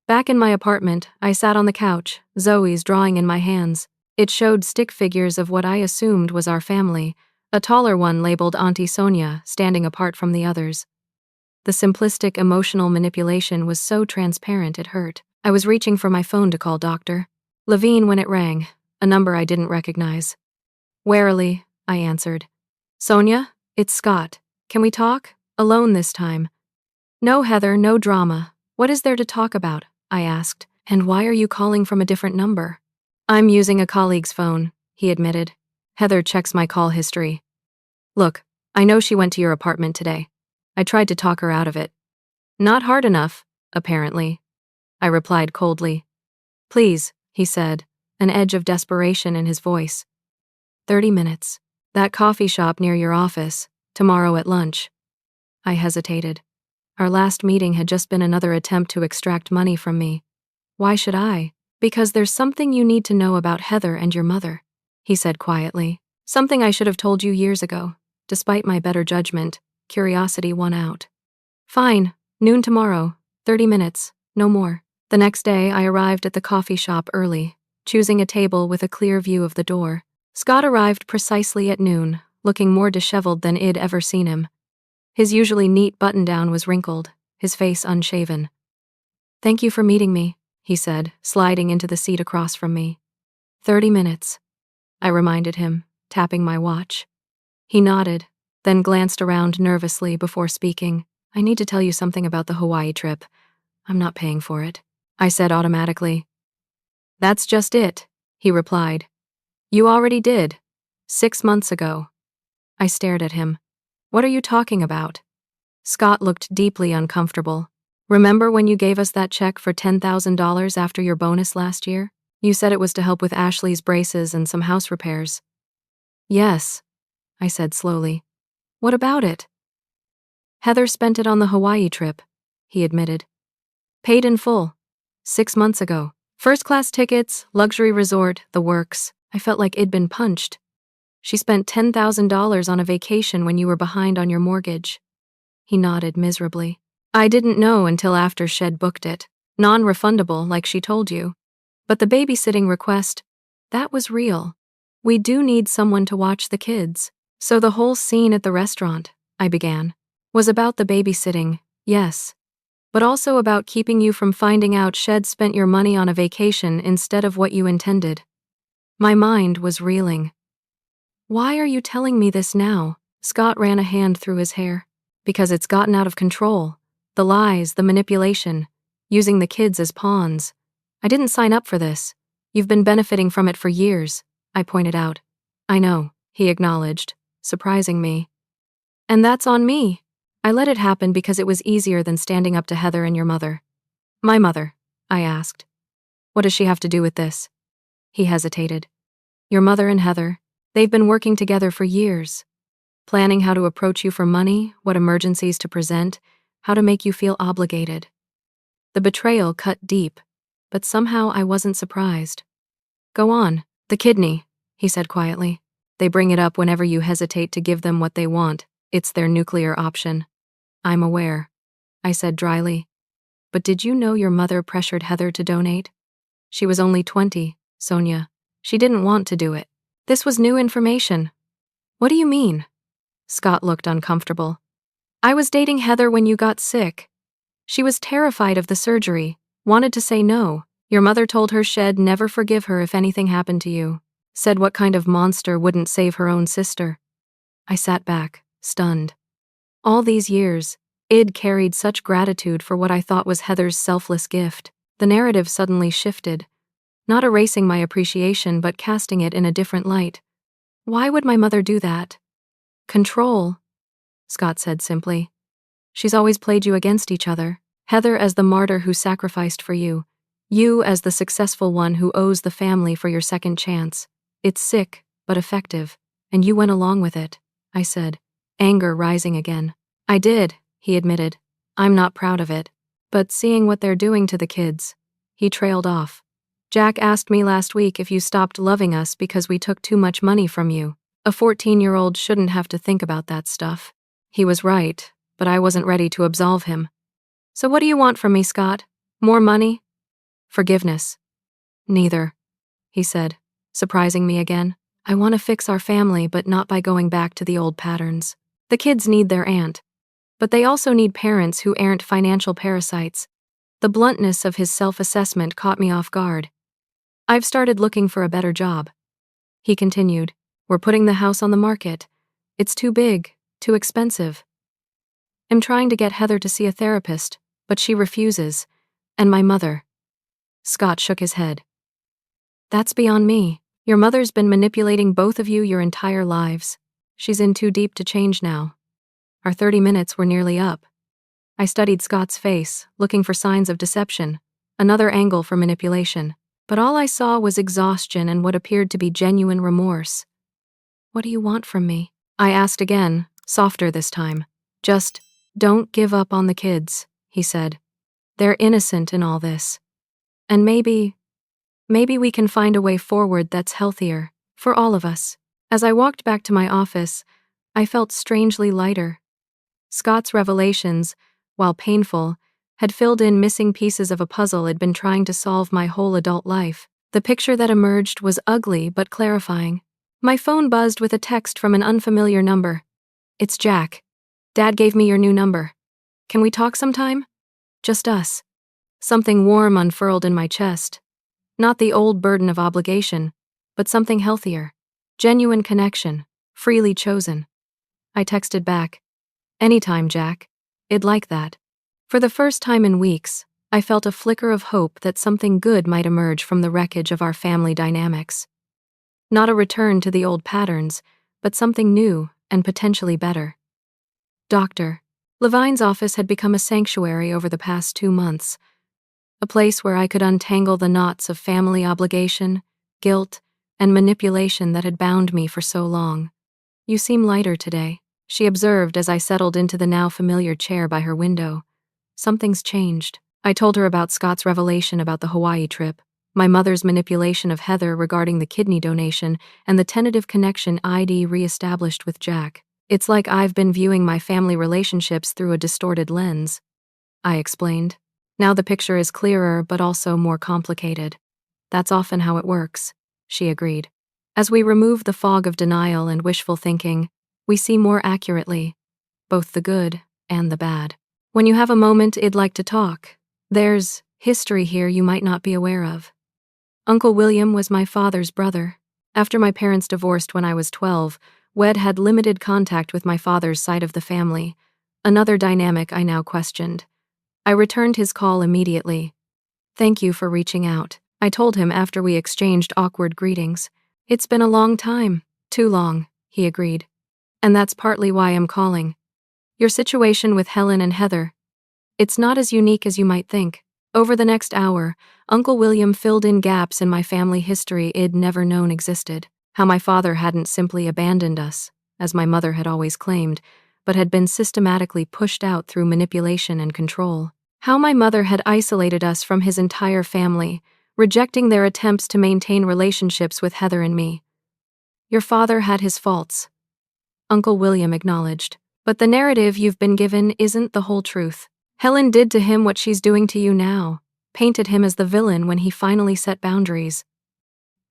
Back in my apartment, I sat on the couch, Zoe's drawing in my hands. It showed stick figures of what I assumed was our family, a taller one labeled Auntie Sonia, standing apart from the others. The simplistic emotional manipulation was so transparent it hurt. I was reaching for my phone to call Dr. Levine when it rang, a number I didn't recognize. Warily, I answered. "Sonia, it's Scott. Can we talk? Alone this time." "No, Heather, no drama. What is there to talk about?" I asked. "And why are you calling from a different number?" "I'm using a colleague's phone," he admitted. Heather checks my call history. "Look, I know she went to your apartment today. I tried to talk her out of it." "Not hard enough, apparently," I replied coldly. "Please," he said, an edge of desperation in his voice. 30 minutes. That coffee shop near your office, tomorrow at lunch." I hesitated. Our last meeting had just been another attempt to extract money from me. "Why should I?" "Because there's something you need to know about Heather and your mother," he said quietly. "Something I should have told you years ago. Despite my better judgment, curiosity won out." "Fine, noon tomorrow, 30 minutes, no more." The next day, I arrived at the coffee shop early, choosing a table with a clear view of the door. Scott arrived precisely at noon, looking more disheveled than I'd ever seen him. His usually neat button-down was wrinkled, his face unshaven. "Thank you for meeting me," he said, sliding into the seat across from me. 30 minutes, I reminded him, tapping my watch. He nodded, then glanced around nervously before speaking. "I need to tell you something about the Hawaii trip. I'm not paying for it," I said automatically. "That's just it," he replied. "You already did. 6 months ago." I stared at him. What are you talking about? Scott looked deeply uncomfortable. Remember when you gave us that check for $10,000 after your bonus last year? You said it was to help with Ashley's braces and some house repairs. Yes, I said slowly. What about it? Heather spent it on the Hawaii trip, he admitted. Paid in full. 6 months ago. First-class tickets, luxury resort, the works. I felt like I'd been punched. She spent $10,000 on a vacation when you were behind on your mortgage. He nodded miserably. I didn't know until after Shed booked it. Non-refundable, like she told you. But the babysitting request, that was real. We do need someone to watch the kids. So the whole scene at the restaurant, I began, was about the babysitting, yes. But also about keeping you from finding out Shed spent your money on a vacation instead of what you intended. My mind was reeling. Why are you telling me this now? Scott ran a hand through his hair. Because it's gotten out of control. The lies, the manipulation, using the kids as pawns. I didn't sign up for this. You've been benefiting from it for years, I pointed out. I know, he acknowledged, surprising me. And that's on me. I let it happen because it was easier than standing up to Heather and your mother. My mother, I asked. What does she have to do with this? He hesitated. Your mother and Heather, they've been working together for years. Planning how to approach you for money, what emergencies to present, how to make you feel obligated. The betrayal cut deep, but somehow I wasn't surprised. Go on, the kidney, he said quietly. They bring it up whenever you hesitate to give them what they want. It's their nuclear option. I'm aware, I said dryly. But did you know your mother pressured Heather to donate? She was only 20, Sonia. She didn't want to do it. This was new information. What do you mean? Scott looked uncomfortable. I was dating Heather when you got sick. She was terrified of the surgery, wanted to say no. Your mother told her Shed never forgive her if anything happened to you. Said what kind of monster wouldn't save her own sister. I sat back, stunned. All these years, I'd carried such gratitude for what I thought was Heather's selfless gift. The narrative suddenly shifted, not erasing my appreciation but casting it in a different light. Why would my mother do that? Control, Scott said simply. She's always played you against each other. Heather as the martyr who sacrificed for you. You as the successful one who owes the family for your second chance. It's sick, but effective. And you went along with it, I said, anger rising again. I did, he admitted. I'm not proud of it. But seeing what they're doing to the kids. He trailed off. Jack asked me last week if you stopped loving us because we took too much money from you. A 14-year-old shouldn't have to think about that stuff. He was right, but I wasn't ready to absolve him. So what do you want from me, Scott? More money? Forgiveness? Neither, he said, surprising me again. I want to fix our family, but not by going back to the old patterns. The kids need their aunt. But they also need parents who aren't financial parasites. The bluntness of his self-assessment caught me off guard. I've started looking for a better job. He continued. We're putting the house on the market. It's too big, too expensive. I'm trying to get Heather to see a therapist, but she refuses. And my mother. Scott shook his head. That's beyond me. Your mother's been manipulating both of you your entire lives. She's in too deep to change now. Our 30 minutes were nearly up. I studied Scott's face, looking for signs of deception, another angle for manipulation. But all I saw was exhaustion and what appeared to be genuine remorse. What do you want from me? I asked again, softer this time. Just, don't give up on the kids, he said. They're innocent in all this. And maybe we can find a way forward that's healthier, for all of us. As I walked back to my office, I felt strangely lighter. Scott's revelations, while painful, had filled in missing pieces of a puzzle I'd been trying to solve my whole adult life. The picture that emerged was ugly but clarifying. My phone buzzed with a text from an unfamiliar number. It's Jack. Dad gave me your new number. Can we talk sometime? Just us. Something warm unfurled in my chest. Not the old burden of obligation, but something healthier. Genuine connection, freely chosen. I texted back. Anytime, Jack. I'd like that. For the first time in weeks, I felt a flicker of hope that something good might emerge from the wreckage of our family dynamics. Not a return to the old patterns, but something new, and potentially better. Dr. Levine's office had become a sanctuary over the past 2 months, a place where I could untangle the knots of family obligation, guilt, and manipulation that had bound me for so long. "You seem lighter today," she observed as I settled into the now familiar chair by her window. "Something's changed." I told her about Scott's revelation about the Hawaii trip, my mother's manipulation of Heather regarding the kidney donation, and the tentative connection I'd re-established with Jack. "It's like I've been viewing my family relationships through a distorted lens," I explained. "Now the picture is clearer but also more complicated." "That's often how it works," she agreed. "As we remove the fog of denial and wishful thinking, we see more accurately, both the good and the bad. When you have a moment, I'd like to talk. There's history here you might not be aware of. Uncle William was my father's brother. After my parents divorced when I was 12, Wed had limited contact with my father's side of the family, another dynamic I now questioned. I returned his call immediately. "Thank you for reaching out," I told him after we exchanged awkward greetings. "It's been a long time." "Too long," he agreed. "And that's partly why I'm calling. Your situation with Helen and Heather. It's not as unique as you might think." Over the next hour, Uncle William filled in gaps in my family history I'd never known existed. How my father hadn't simply abandoned us, as my mother had always claimed, but had been systematically pushed out through manipulation and control. How my mother had isolated us from his entire family, rejecting their attempts to maintain relationships with Heather and me. "Your father had his faults," Uncle William acknowledged. "But the narrative you've been given isn't the whole truth. Helen did to him what she's doing to you now, painted him as the villain when he finally set boundaries."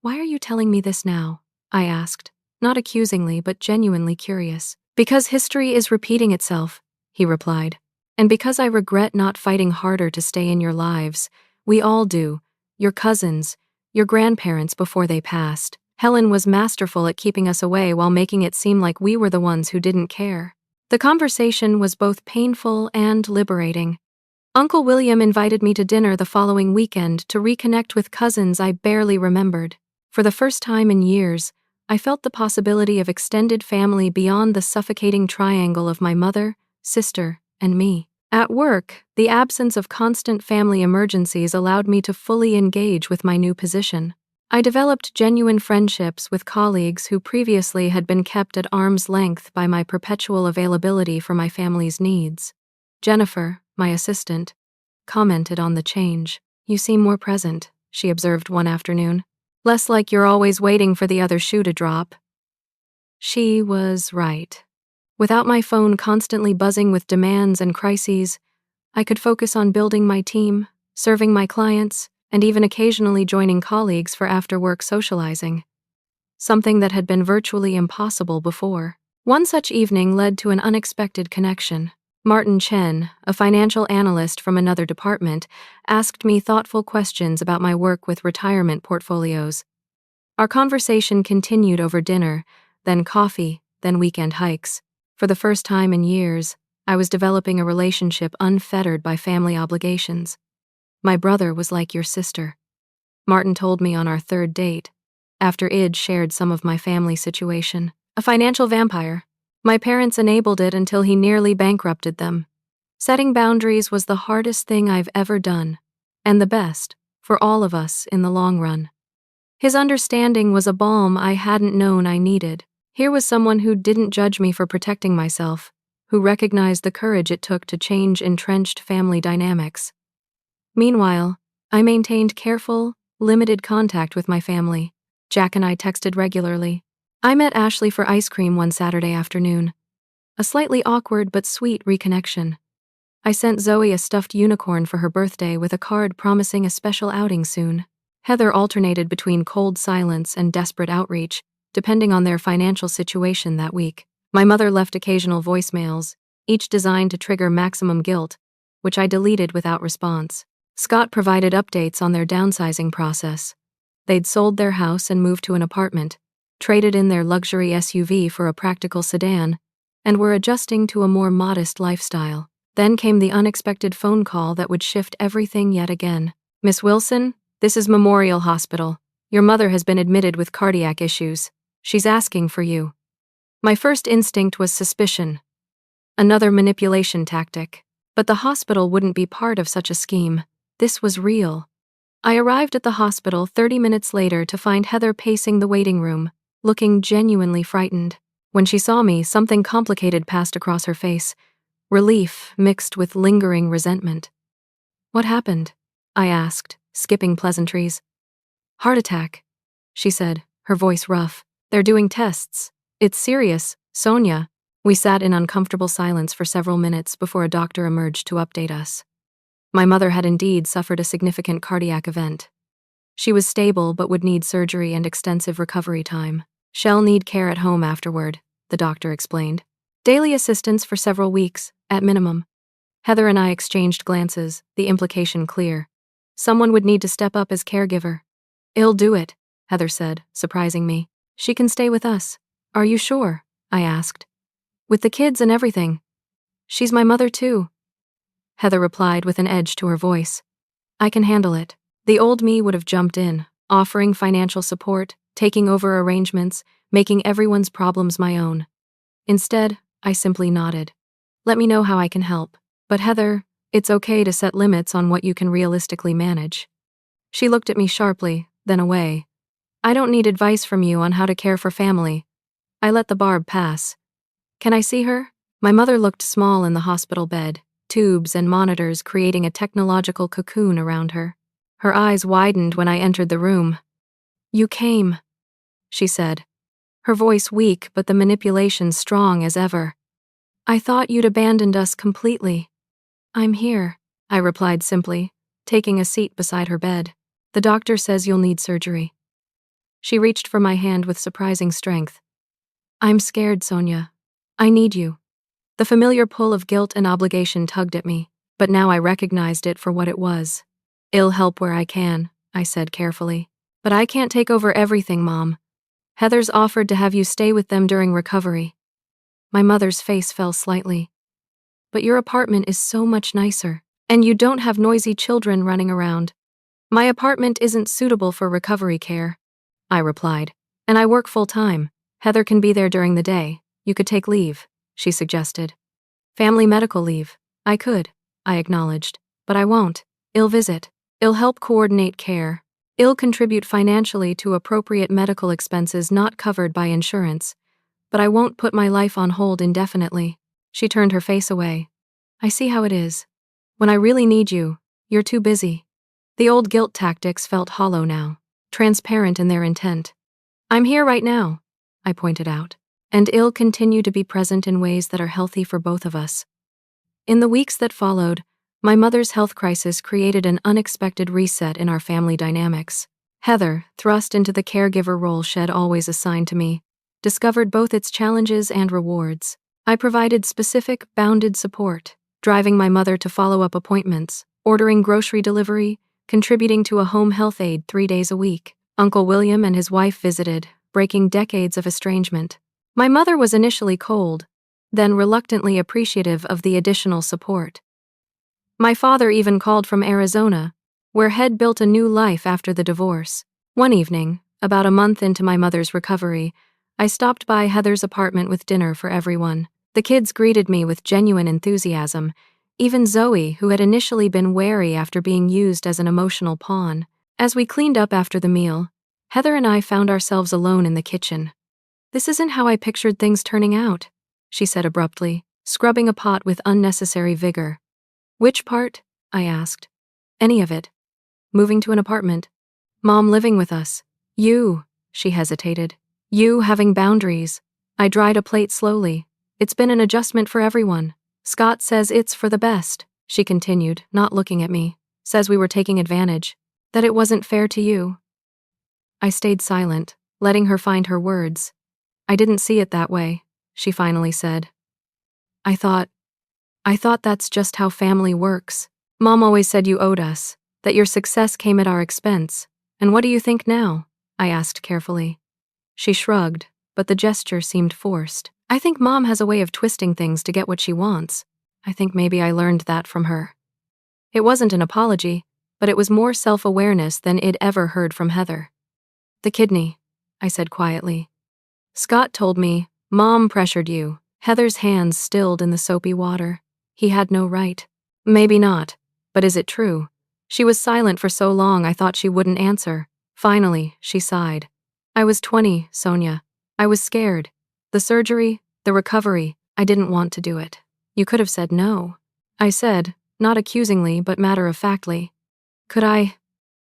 "Why are you telling me this now?" I asked, not accusingly but genuinely curious. "Because history is repeating itself," he replied. "And because I regret not fighting harder to stay in your lives. We all do. Your cousins, your grandparents before they passed. Helen was masterful at keeping us away while making it seem like we were the ones who didn't care." The conversation was both painful and liberating. Uncle William invited me to dinner the following weekend to reconnect with cousins I barely remembered. For the first time in years, I felt the possibility of extended family beyond the suffocating triangle of my mother, sister, and me. At work, the absence of constant family emergencies allowed me to fully engage with my new position. I developed genuine friendships with colleagues who previously had been kept at arm's length by my perpetual availability for my family's needs. Jennifer, my assistant, commented on the change. "You seem more present," she observed one afternoon. "Less like you're always waiting for the other shoe to drop." She was right. Without my phone constantly buzzing with demands and crises, I could focus on building my team, serving my clients, and even occasionally joining colleagues for after-work socializing. Something that had been virtually impossible before. One such evening led to an unexpected connection. Martin Chen, a financial analyst from another department, asked me thoughtful questions about my work with retirement portfolios. Our conversation continued over dinner, then coffee, then weekend hikes. For the first time in years, I was developing a relationship unfettered by family obligations. "My brother was like your sister," Martin told me on our third date, after I'd shared some of my family situation. "A financial vampire. My parents enabled it until he nearly bankrupted them. Setting boundaries was the hardest thing I've ever done, and the best, for all of us in the long run." His understanding was a balm I hadn't known I needed. Here was someone who didn't judge me for protecting myself, who recognized the courage it took to change entrenched family dynamics. Meanwhile, I maintained careful, limited contact with my family. Jack and I texted regularly. I met Ashley for ice cream one Saturday afternoon. A slightly awkward but sweet reconnection. I sent Zoe a stuffed unicorn for her birthday with a card promising a special outing soon. Heather alternated between cold silence and desperate outreach, depending on their financial situation that week. My mother left occasional voicemails, each designed to trigger maximum guilt, which I deleted without response. Scott provided updates on their downsizing process. They'd sold their house and moved to an apartment, traded in their luxury SUV for a practical sedan, and were adjusting to a more modest lifestyle. Then came the unexpected phone call that would shift everything yet again. "Miss Wilson, this is Memorial Hospital. Your mother has been admitted with cardiac issues. She's asking for you." My first instinct was suspicion, another manipulation tactic. But the hospital wouldn't be part of such a scheme. This was real. I arrived at the hospital 30 minutes later to find Heather pacing the waiting room, looking genuinely frightened. When she saw me, something complicated passed across her face, relief mixed with lingering resentment. "What happened?" I asked, skipping pleasantries. "Heart attack," she said, her voice rough. "They're doing tests. It's serious, Sonia." We sat in uncomfortable silence for several minutes before a doctor emerged to update us. My mother had indeed suffered a significant cardiac event. She was stable but would need surgery and extensive recovery time. "She'll need care at home afterward," the doctor explained. "Daily assistance for several weeks, at minimum." Heather and I exchanged glances, the implication clear. Someone would need to step up as caregiver. "I'll do it," Heather said, surprising me. "She can stay with us." "Are you sure?" I asked. "With the kids and everything. She's my mother too," Heather replied with an edge to her voice. "I can handle it." The old me would have jumped in, offering financial support, taking over arrangements, making everyone's problems my own. Instead, I simply nodded. "Let me know how I can help. But Heather, it's okay to set limits on what you can realistically manage." She looked at me sharply, then away. "I don't need advice from you on how to care for family." I let the barb pass. "Can I see her?" My mother looked small in the hospital bed, tubes and monitors creating a technological cocoon around her. Her eyes widened when I entered the room. "You came," she said, her voice weak but the manipulation strong as ever. "I thought you'd abandoned us completely." "I'm here," I replied simply, taking a seat beside her bed. "The doctor says you'll need surgery." She reached for my hand with surprising strength. "I'm scared, Sonia. I need you." The familiar pull of guilt and obligation tugged at me, but now I recognized it for what it was. "I'll help where I can," I said carefully. "But I can't take over everything, Mom. Heather's offered to have you stay with them during recovery." My mother's face fell slightly. "But your apartment is so much nicer, and you don't have noisy children running around." "My apartment isn't suitable for recovery care," I replied. "And I work full-time. Heather can be there during the day. You could take leave," she suggested. "Family medical leave. I could," I acknowledged. "But I won't. I'll visit. I'll help coordinate care. I'll contribute financially to appropriate medical expenses not covered by insurance. But I won't put my life on hold indefinitely." She turned her face away. "I see how it is. When I really need you, you're too busy." The old guilt tactics felt hollow now, transparent in their intent. "I'm here right now," I pointed out, "and I'll continue to be present in ways that are healthy for both of us." In the weeks that followed, my mother's health crisis created an unexpected reset in our family dynamics. Heather, thrust into the caregiver role she'd always assigned to me, discovered both its challenges and rewards. I provided specific, bounded support, driving my mother to follow-up appointments, ordering grocery delivery, contributing to a home health aide 3 days a week. Uncle William and his wife visited, breaking decades of estrangement. My mother was initially cold, then reluctantly appreciative of the additional support. My father even called from Arizona, where he'd built a new life after the divorce. One evening, about a month into my mother's recovery, I stopped by Heather's apartment with dinner for everyone. The kids greeted me with genuine enthusiasm, even Zoe, who had initially been wary after being used as an emotional pawn. As we cleaned up after the meal, Heather and I found ourselves alone in the kitchen. "This isn't how I pictured things turning out," she said abruptly, scrubbing a pot with unnecessary vigor. "Which part?" I asked. "Any of it. Moving to an apartment. Mom living with us. You," she hesitated. "You having boundaries." I dried a plate slowly. "It's been an adjustment for everyone. Scott says it's for the best," she continued, not looking at me. "Says we were taking advantage. That it wasn't fair to you." I stayed silent, letting her find her words. "I didn't see it that way," she finally said. I thought that's just how family works. Mom always said you owed us, that your success came at our expense. And what do you think now?" I asked carefully. She shrugged, but the gesture seemed forced. "I think Mom has a way of twisting things to get what she wants. I think maybe I learned that from her." It wasn't an apology, but it was more self-awareness than I'd ever heard from Heather. "The kidney," I said quietly. "Scott told me Mom pressured you. Heather's hands stilled in the soapy water. He had no right. Maybe not. But is it true? She was silent for so long I thought she wouldn't answer. Finally, she sighed. I was 20, Sonia. I was scared. The surgery, the recovery, I didn't want to do it. You could have said no. I said, not accusingly but matter-of-factly. Could I?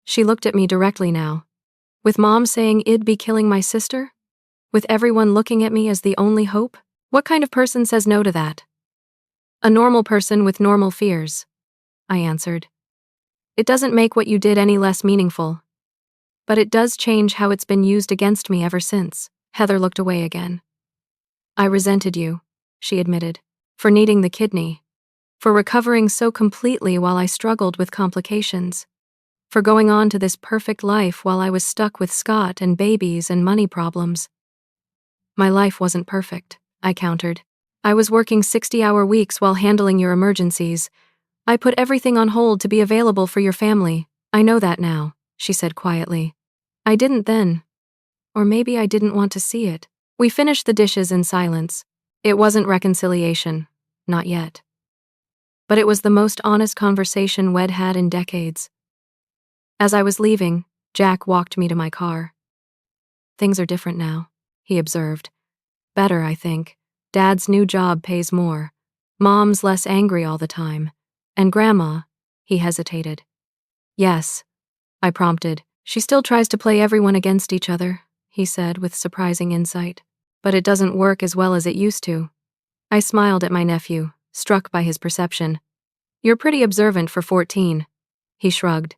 She looked at me directly now. With Mom saying it'd be killing my sister? With everyone looking at me as the only hope? What kind of person says no to that? A normal person with normal fears, I answered. It doesn't make what you did any less meaningful. But it does change how it's been used against me ever since. Heather looked away again. I resented you, she admitted, for needing the kidney, for recovering so completely while I struggled with complications, for going on to this perfect life while I was stuck with Scott and babies and money problems. My life wasn't perfect, I countered. I was working 60-hour weeks while handling your emergencies. I put everything on hold to be available for your family. I know that now, she said quietly. I didn't then. Or maybe I didn't want to see it. We finished the dishes in silence. It wasn't reconciliation. Not yet. But it was the most honest conversation we'd had in decades. As I was leaving, Jack walked me to my car. Things are different now, he observed. Better, I think. Dad's new job pays more. Mom's less angry all the time. And Grandma, he hesitated. Yes, I prompted. She still tries to play everyone against each other, he said with surprising insight. But it doesn't work as well as it used to. I smiled at my nephew, struck by his perception. You're pretty observant for 14. He shrugged.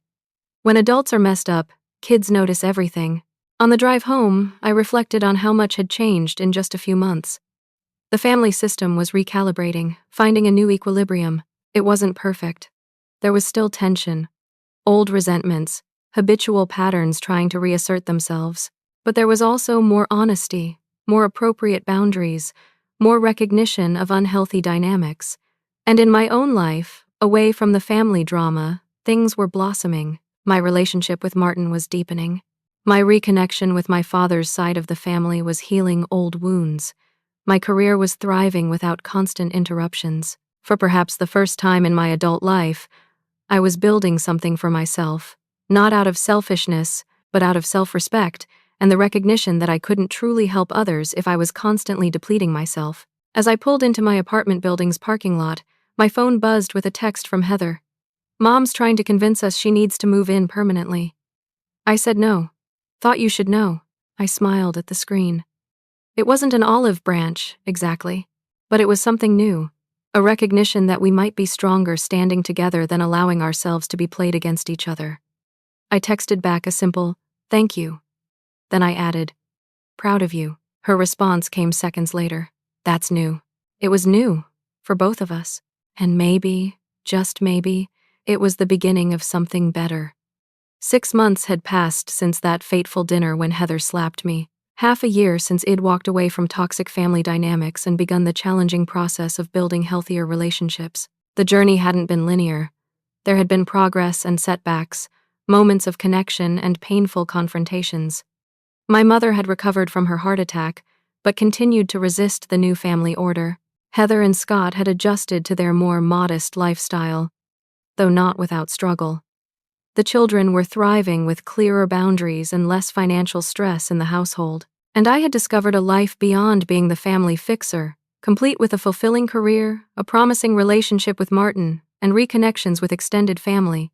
When adults are messed up, kids notice everything. On the drive home, I reflected on how much had changed in just a few months. The family system was recalibrating, finding a new equilibrium. It wasn't perfect. There was still tension, old resentments, habitual patterns trying to reassert themselves. But there was also more honesty, more appropriate boundaries, more recognition of unhealthy dynamics. And in my own life, away from the family drama, things were blossoming. My relationship with Martin was deepening. My reconnection with my father's side of the family was healing old wounds. My career was thriving without constant interruptions. For perhaps the first time in my adult life, I was building something for myself, not out of selfishness, but out of self-respect, and the recognition that I couldn't truly help others if I was constantly depleting myself. As I pulled into my apartment building's parking lot, my phone buzzed with a text from Heather. Mom's trying to convince us she needs to move in permanently. I said no. Thought you should know. I smiled at the screen. It wasn't an olive branch, exactly, but it was something new, a recognition that we might be stronger standing together than allowing ourselves to be played against each other. I texted back a simple, thank you. Then I added, proud of you. Her response came seconds later. That's new. It was new, for both of us. And maybe, just maybe, it was the beginning of something better. 6 months had passed since that fateful dinner when Heather slapped me. Half a year since Id walked away from toxic family dynamics and begun the challenging process of building healthier relationships. The journey hadn't been linear. There had been progress and setbacks, moments of connection and painful confrontations. My mother had recovered from her heart attack, but continued to resist the new family order. Heather and Scott had adjusted to their more modest lifestyle, though not without struggle. The children were thriving with clearer boundaries and less financial stress in the household. And I had discovered a life beyond being the family fixer, complete with a fulfilling career, a promising relationship with Martin, and reconnections with extended family.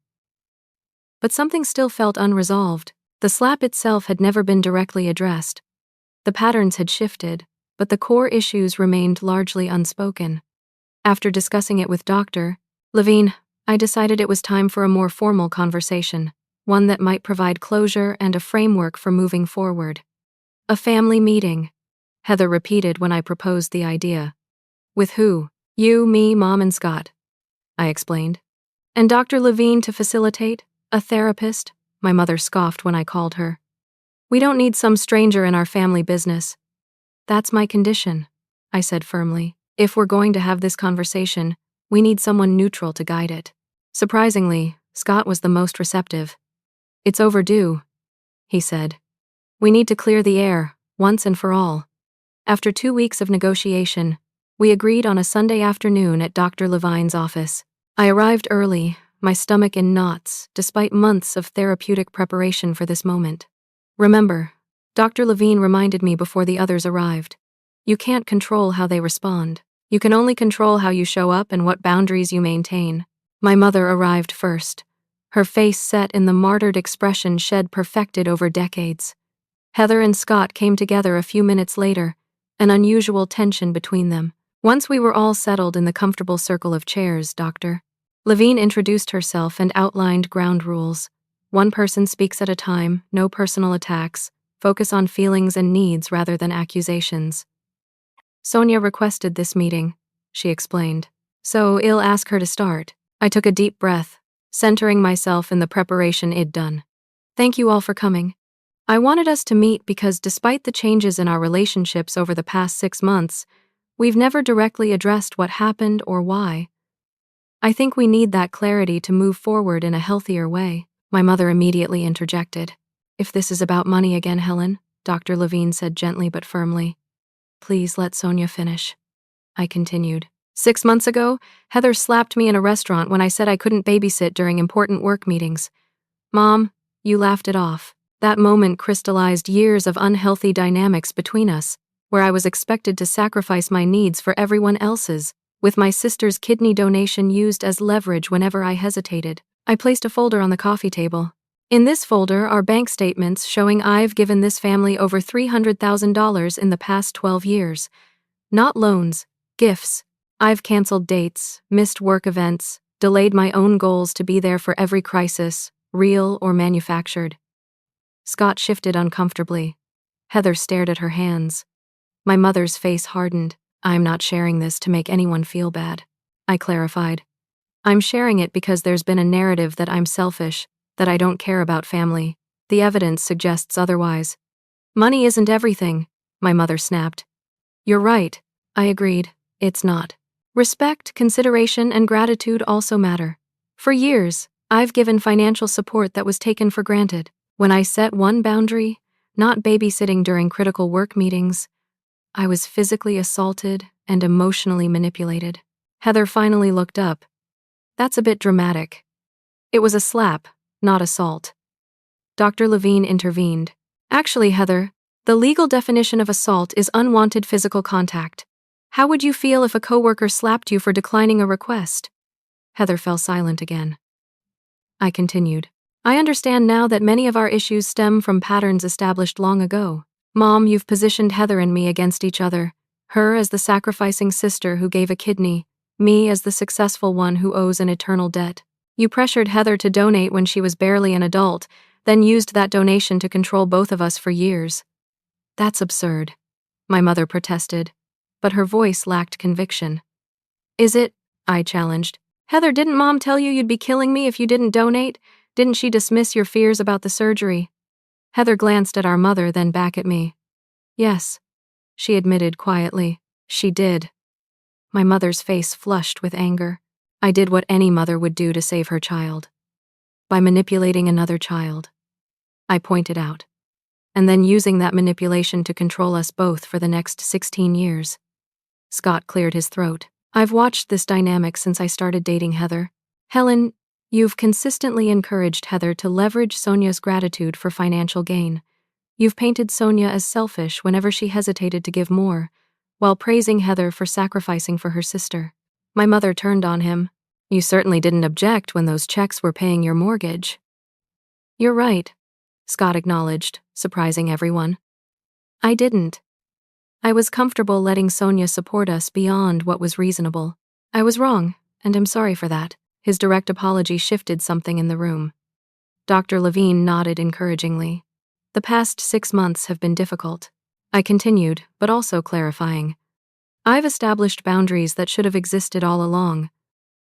But something still felt unresolved. The slap itself had never been directly addressed. The patterns had shifted, but the core issues remained largely unspoken. After discussing it with Dr. Levine, I decided it was time for a more formal conversation, one that might provide closure and a framework for moving forward. A family meeting, Heather repeated when I proposed the idea. With who? You, me, Mom, and Scott, I explained. And Dr. Levine to facilitate? A therapist? My mother scoffed when I called her. We don't need some stranger in our family business. That's my condition, I said firmly. If we're going to have this conversation, we need someone neutral to guide it. Surprisingly, Scott was the most receptive. It's overdue, he said. We need to clear the air, once and for all. After 2 weeks of negotiation, we agreed on a Sunday afternoon at Dr. Levine's office. I arrived early, my stomach in knots, despite months of therapeutic preparation for this moment. Remember, Dr. Levine reminded me before the others arrived. You can't control how they respond. You can only control how you show up and what boundaries you maintain. My mother arrived first, her face set in the martyred expression shed perfected over decades. Heather and Scott came together a few minutes later, an unusual tension between them. Once we were all settled in the comfortable circle of chairs, Dr. Levine introduced herself and outlined ground rules. One person speaks at a time, no personal attacks, focus on feelings and needs rather than accusations. Sonia requested this meeting, she explained. So I'll ask her to start. I took a deep breath, centering myself in the preparation I'd done. Thank you all for coming. I wanted us to meet because despite the changes in our relationships over the past 6 months, we've never directly addressed what happened or why. I think we need that clarity to move forward in a healthier way. My mother immediately interjected. If this is about money again, Helen, Dr. Levine said gently but firmly. Please let Sonia finish. I continued. 6 months ago, Heather slapped me in a restaurant when I said I couldn't babysit during important work meetings. Mom, you laughed it off. That moment crystallized years of unhealthy dynamics between us, where I was expected to sacrifice my needs for everyone else's, with my sister's kidney donation used as leverage whenever I hesitated. I placed a folder on the coffee table. In this folder are bank statements showing I've given this family over $300,000 in the past 12 years. Not loans, gifts. I've canceled dates, missed work events, delayed my own goals to be there for every crisis, real or manufactured. Scott shifted uncomfortably. Heather stared at her hands. My mother's face hardened. I'm not sharing this to make anyone feel bad, I clarified. I'm sharing it because there's been a narrative that I'm selfish, that I don't care about family. The evidence suggests otherwise. Money isn't everything, my mother snapped. You're right, I agreed. It's not. Respect, consideration, and gratitude also matter. For years, I've given financial support that was taken for granted. When I set one boundary, not babysitting during critical work meetings, I was physically assaulted and emotionally manipulated. Heather finally looked up. That's a bit dramatic. It was a slap, not assault. Dr. Levine intervened. Actually, Heather, the legal definition of assault is unwanted physical contact. How would you feel if a coworker slapped you for declining a request? Heather fell silent again. I continued. I understand now that many of our issues stem from patterns established long ago. Mom, you've positioned Heather and me against each other. Her as the sacrificing sister who gave a kidney, me as the successful one who owes an eternal debt. You pressured Heather to donate when she was barely an adult, then used that donation to control both of us for years. That's absurd, my mother protested, but her voice lacked conviction. Is it? I challenged. Heather, didn't Mom tell you you'd be killing me if you didn't donate? Didn't she dismiss your fears about the surgery? Heather glanced at our mother, then back at me. Yes, she admitted quietly. She did. My mother's face flushed with anger. I did what any mother would do to save her child. By manipulating another child. I pointed out. And then using that manipulation to control us both for the next 16 years. Scott cleared his throat. I've watched this dynamic since I started dating Heather. Helen, you've consistently encouraged Heather to leverage Sonia's gratitude for financial gain. You've painted Sonia as selfish whenever she hesitated to give more, while praising Heather for sacrificing for her sister. My mother turned on him. You certainly didn't object when those checks were paying your mortgage. You're right, Scott acknowledged, surprising everyone. I didn't. I was comfortable letting Sonia support us beyond what was reasonable. I was wrong, and I'm sorry for that. His direct apology shifted something in the room. Dr. Levine nodded encouragingly. The past 6 months have been difficult. I continued, but also clarifying. I've established boundaries that should have existed all along.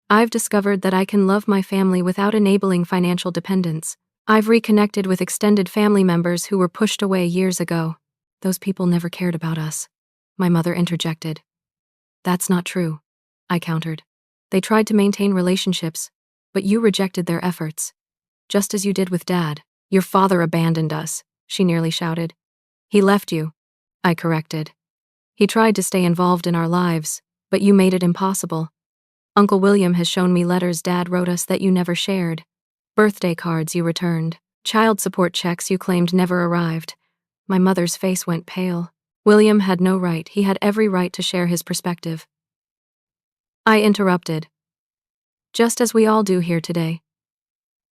I've discovered that I can love my family without enabling financial dependence. I've reconnected with extended family members who were pushed away years ago. Those people never cared about us. My mother interjected. That's not true, I countered. They tried to maintain relationships, but you rejected their efforts. Just as you did with Dad. Your father abandoned us, she nearly shouted. He left you, I corrected. He tried to stay involved in our lives, but you made it impossible. Uncle William has shown me letters Dad wrote us that you never shared. Birthday cards you returned. Child support checks you claimed never arrived. My mother's face went pale. William had no right. He had every right to share his perspective. I interrupted. Just as we all do here today.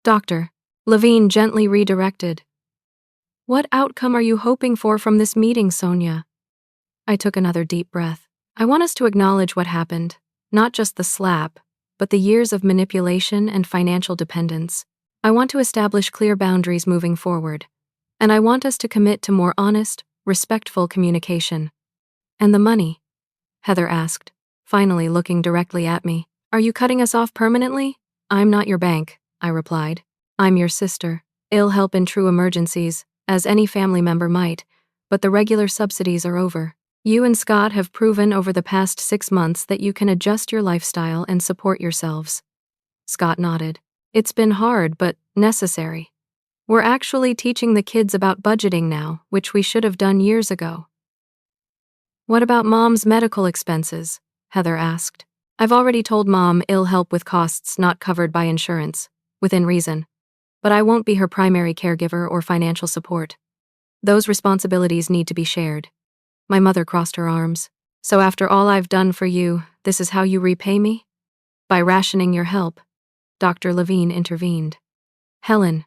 Dr. Levine gently redirected. What outcome are you hoping for from this meeting, Sonia? I took another deep breath. I want us to acknowledge what happened, not just the slap, but the years of manipulation and financial dependence. I want to establish clear boundaries moving forward, and I want us to commit to more honest, respectful communication. And the money? Heather asked, finally looking directly at me. Are you cutting us off permanently? I'm not your bank, I replied. I'm your sister. I'll help in true emergencies, as any family member might, but the regular subsidies are over. You and Scott have proven over the past 6 months that you can adjust your lifestyle and support yourselves. Scott nodded. It's been hard, but necessary. We're actually teaching the kids about budgeting now, which we should have done years ago. What about Mom's medical expenses? Heather asked. I've already told Mom I'll help with costs not covered by insurance, within reason. But I won't be her primary caregiver or financial support. Those responsibilities need to be shared. My mother crossed her arms. So after all I've done for you, this is how you repay me? By rationing your help. Dr. Levine intervened. Helen,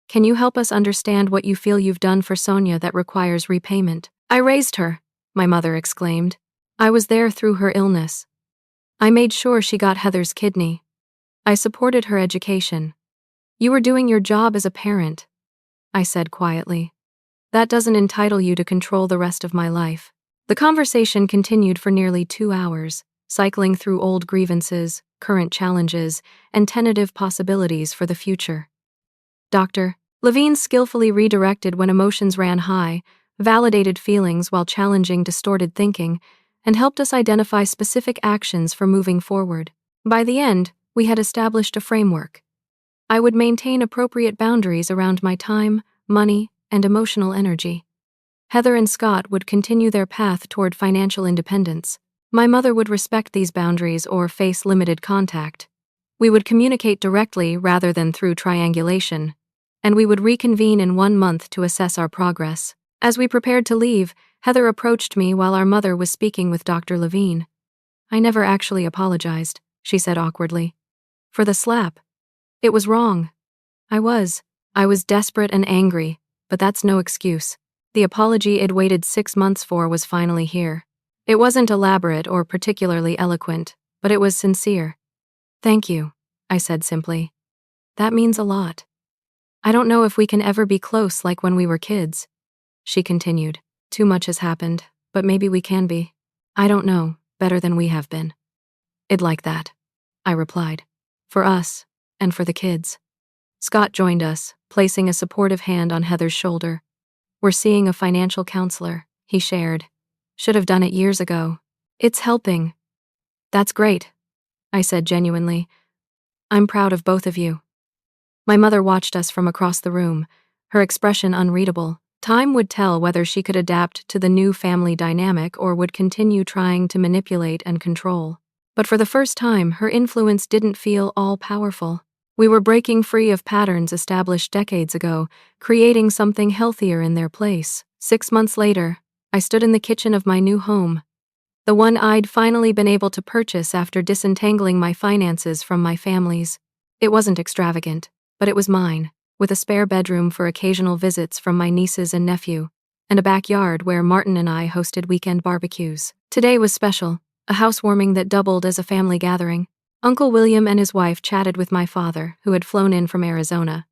can you help us understand what you feel you've done for Sonia that requires repayment? I raised her, my mother exclaimed. I was there through her illness. I made sure she got Heather's kidney. I supported her education. You were doing your job as a parent, I said quietly. That doesn't entitle you to control the rest of my life. The conversation continued for nearly 2 hours, cycling through old grievances, current challenges, and tentative possibilities for the future. Dr. Levine skillfully redirected when emotions ran high, validated feelings while challenging distorted thinking, and helped us identify specific actions for moving forward. By the end, we had established a framework. I would maintain appropriate boundaries around my time, money, and emotional energy. Heather and Scott would continue their path toward financial independence. My mother would respect these boundaries or face limited contact. We would communicate directly rather than through triangulation, and we would reconvene in 1 month to assess our progress. As we prepared to leave, Heather approached me while our mother was speaking with Dr. Levine. I never actually apologized, she said awkwardly. For the slap. It was wrong. I was desperate and angry, but that's no excuse. The apology I'd waited 6 months for was finally here. It wasn't elaborate or particularly eloquent, but it was sincere. Thank you, I said simply. That means a lot. I don't know if we can ever be close like when we were kids, she continued. Too much has happened, but maybe we can be. I don't know, better than we have been. I'd like that, I replied. For us, and for the kids. Scott joined us, placing a supportive hand on Heather's shoulder. We're seeing a financial counselor, he shared. Should have done it years ago. It's helping. That's great, I said genuinely. I'm proud of both of you. My mother watched us from across the room, her expression unreadable. Time would tell whether she could adapt to the new family dynamic or would continue trying to manipulate and control. But for the first time, her influence didn't feel all-powerful. We were breaking free of patterns established decades ago, creating something healthier in their place. 6 months later, I stood in the kitchen of my new home, the one I'd finally been able to purchase after disentangling my finances from my family's. It wasn't extravagant, but it was mine, with a spare bedroom for occasional visits from my nieces and nephew, and a backyard where Martin and I hosted weekend barbecues. Today was special, a housewarming that doubled as a family gathering. Uncle William and his wife chatted with my father, who had flown in from Arizona.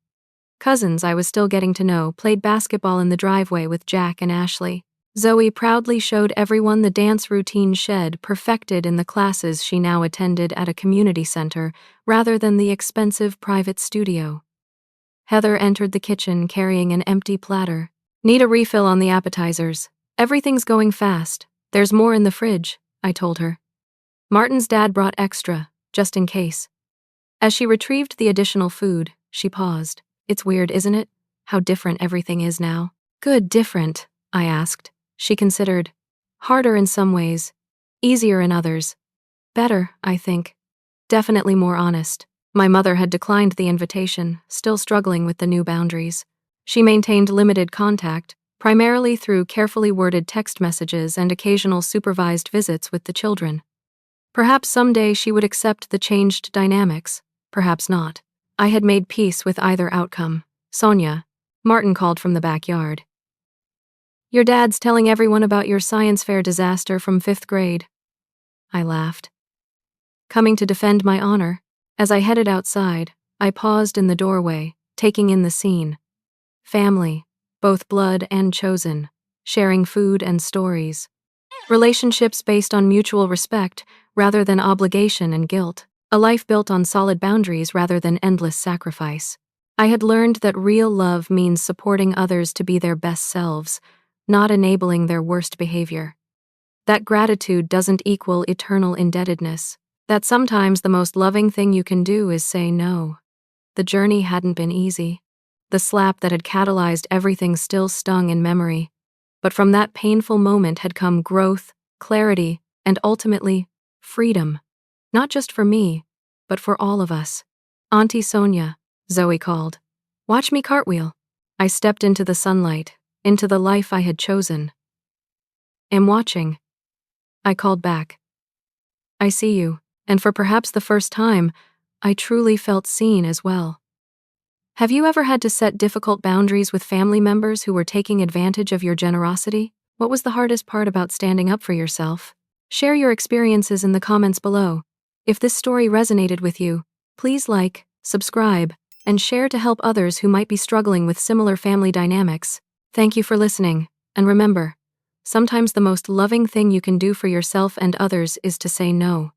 Cousins I was still getting to know played basketball in the driveway with Jack and Ashley. Zoe proudly showed everyone the dance routine she'd perfected in the classes she now attended at a community center rather than the expensive private studio. Heather entered the kitchen carrying an empty platter. Need a refill on the appetizers. Everything's going fast. There's more in the fridge, I told her. Martin's dad brought extra, just in case. As she retrieved the additional food, she paused. It's weird, isn't it? How different everything is now. Good different, I asked. She considered. Harder in some ways, easier in others. Better, I think. Definitely more honest. My mother had declined the invitation, still struggling with the new boundaries. She maintained limited contact, primarily through carefully worded text messages and occasional supervised visits with the children. Perhaps someday she would accept the changed dynamics, perhaps not. I had made peace with either outcome. Sonia, Martin called from the backyard. Your dad's telling everyone about your science fair disaster from 5th grade. I laughed. Coming to defend my honor, as I headed outside, I paused in the doorway, taking in the scene. Family, both blood and chosen, sharing food and stories. Relationships based on mutual respect rather than obligation and guilt. A life built on solid boundaries rather than endless sacrifice. I had learned that real love means supporting others to be their best selves, not enabling their worst behavior. That gratitude doesn't equal eternal indebtedness. That sometimes the most loving thing you can do is say no. The journey hadn't been easy. The slap that had catalyzed everything still stung in memory. But from that painful moment had come growth, clarity, and ultimately, freedom. Not just for me, but for all of us. Auntie Sonia, Zoe called. Watch me cartwheel. I stepped into the sunlight, into the life I had chosen. Am watching. I called back. I see you, and for perhaps the first time, I truly felt seen as well. Have you ever had to set difficult boundaries with family members who were taking advantage of your generosity? What was the hardest part about standing up for yourself? Share your experiences in the comments below. If this story resonated with you, please like, subscribe, and share to help others who might be struggling with similar family dynamics. Thank you for listening, and remember, sometimes the most loving thing you can do for yourself and others is to say no.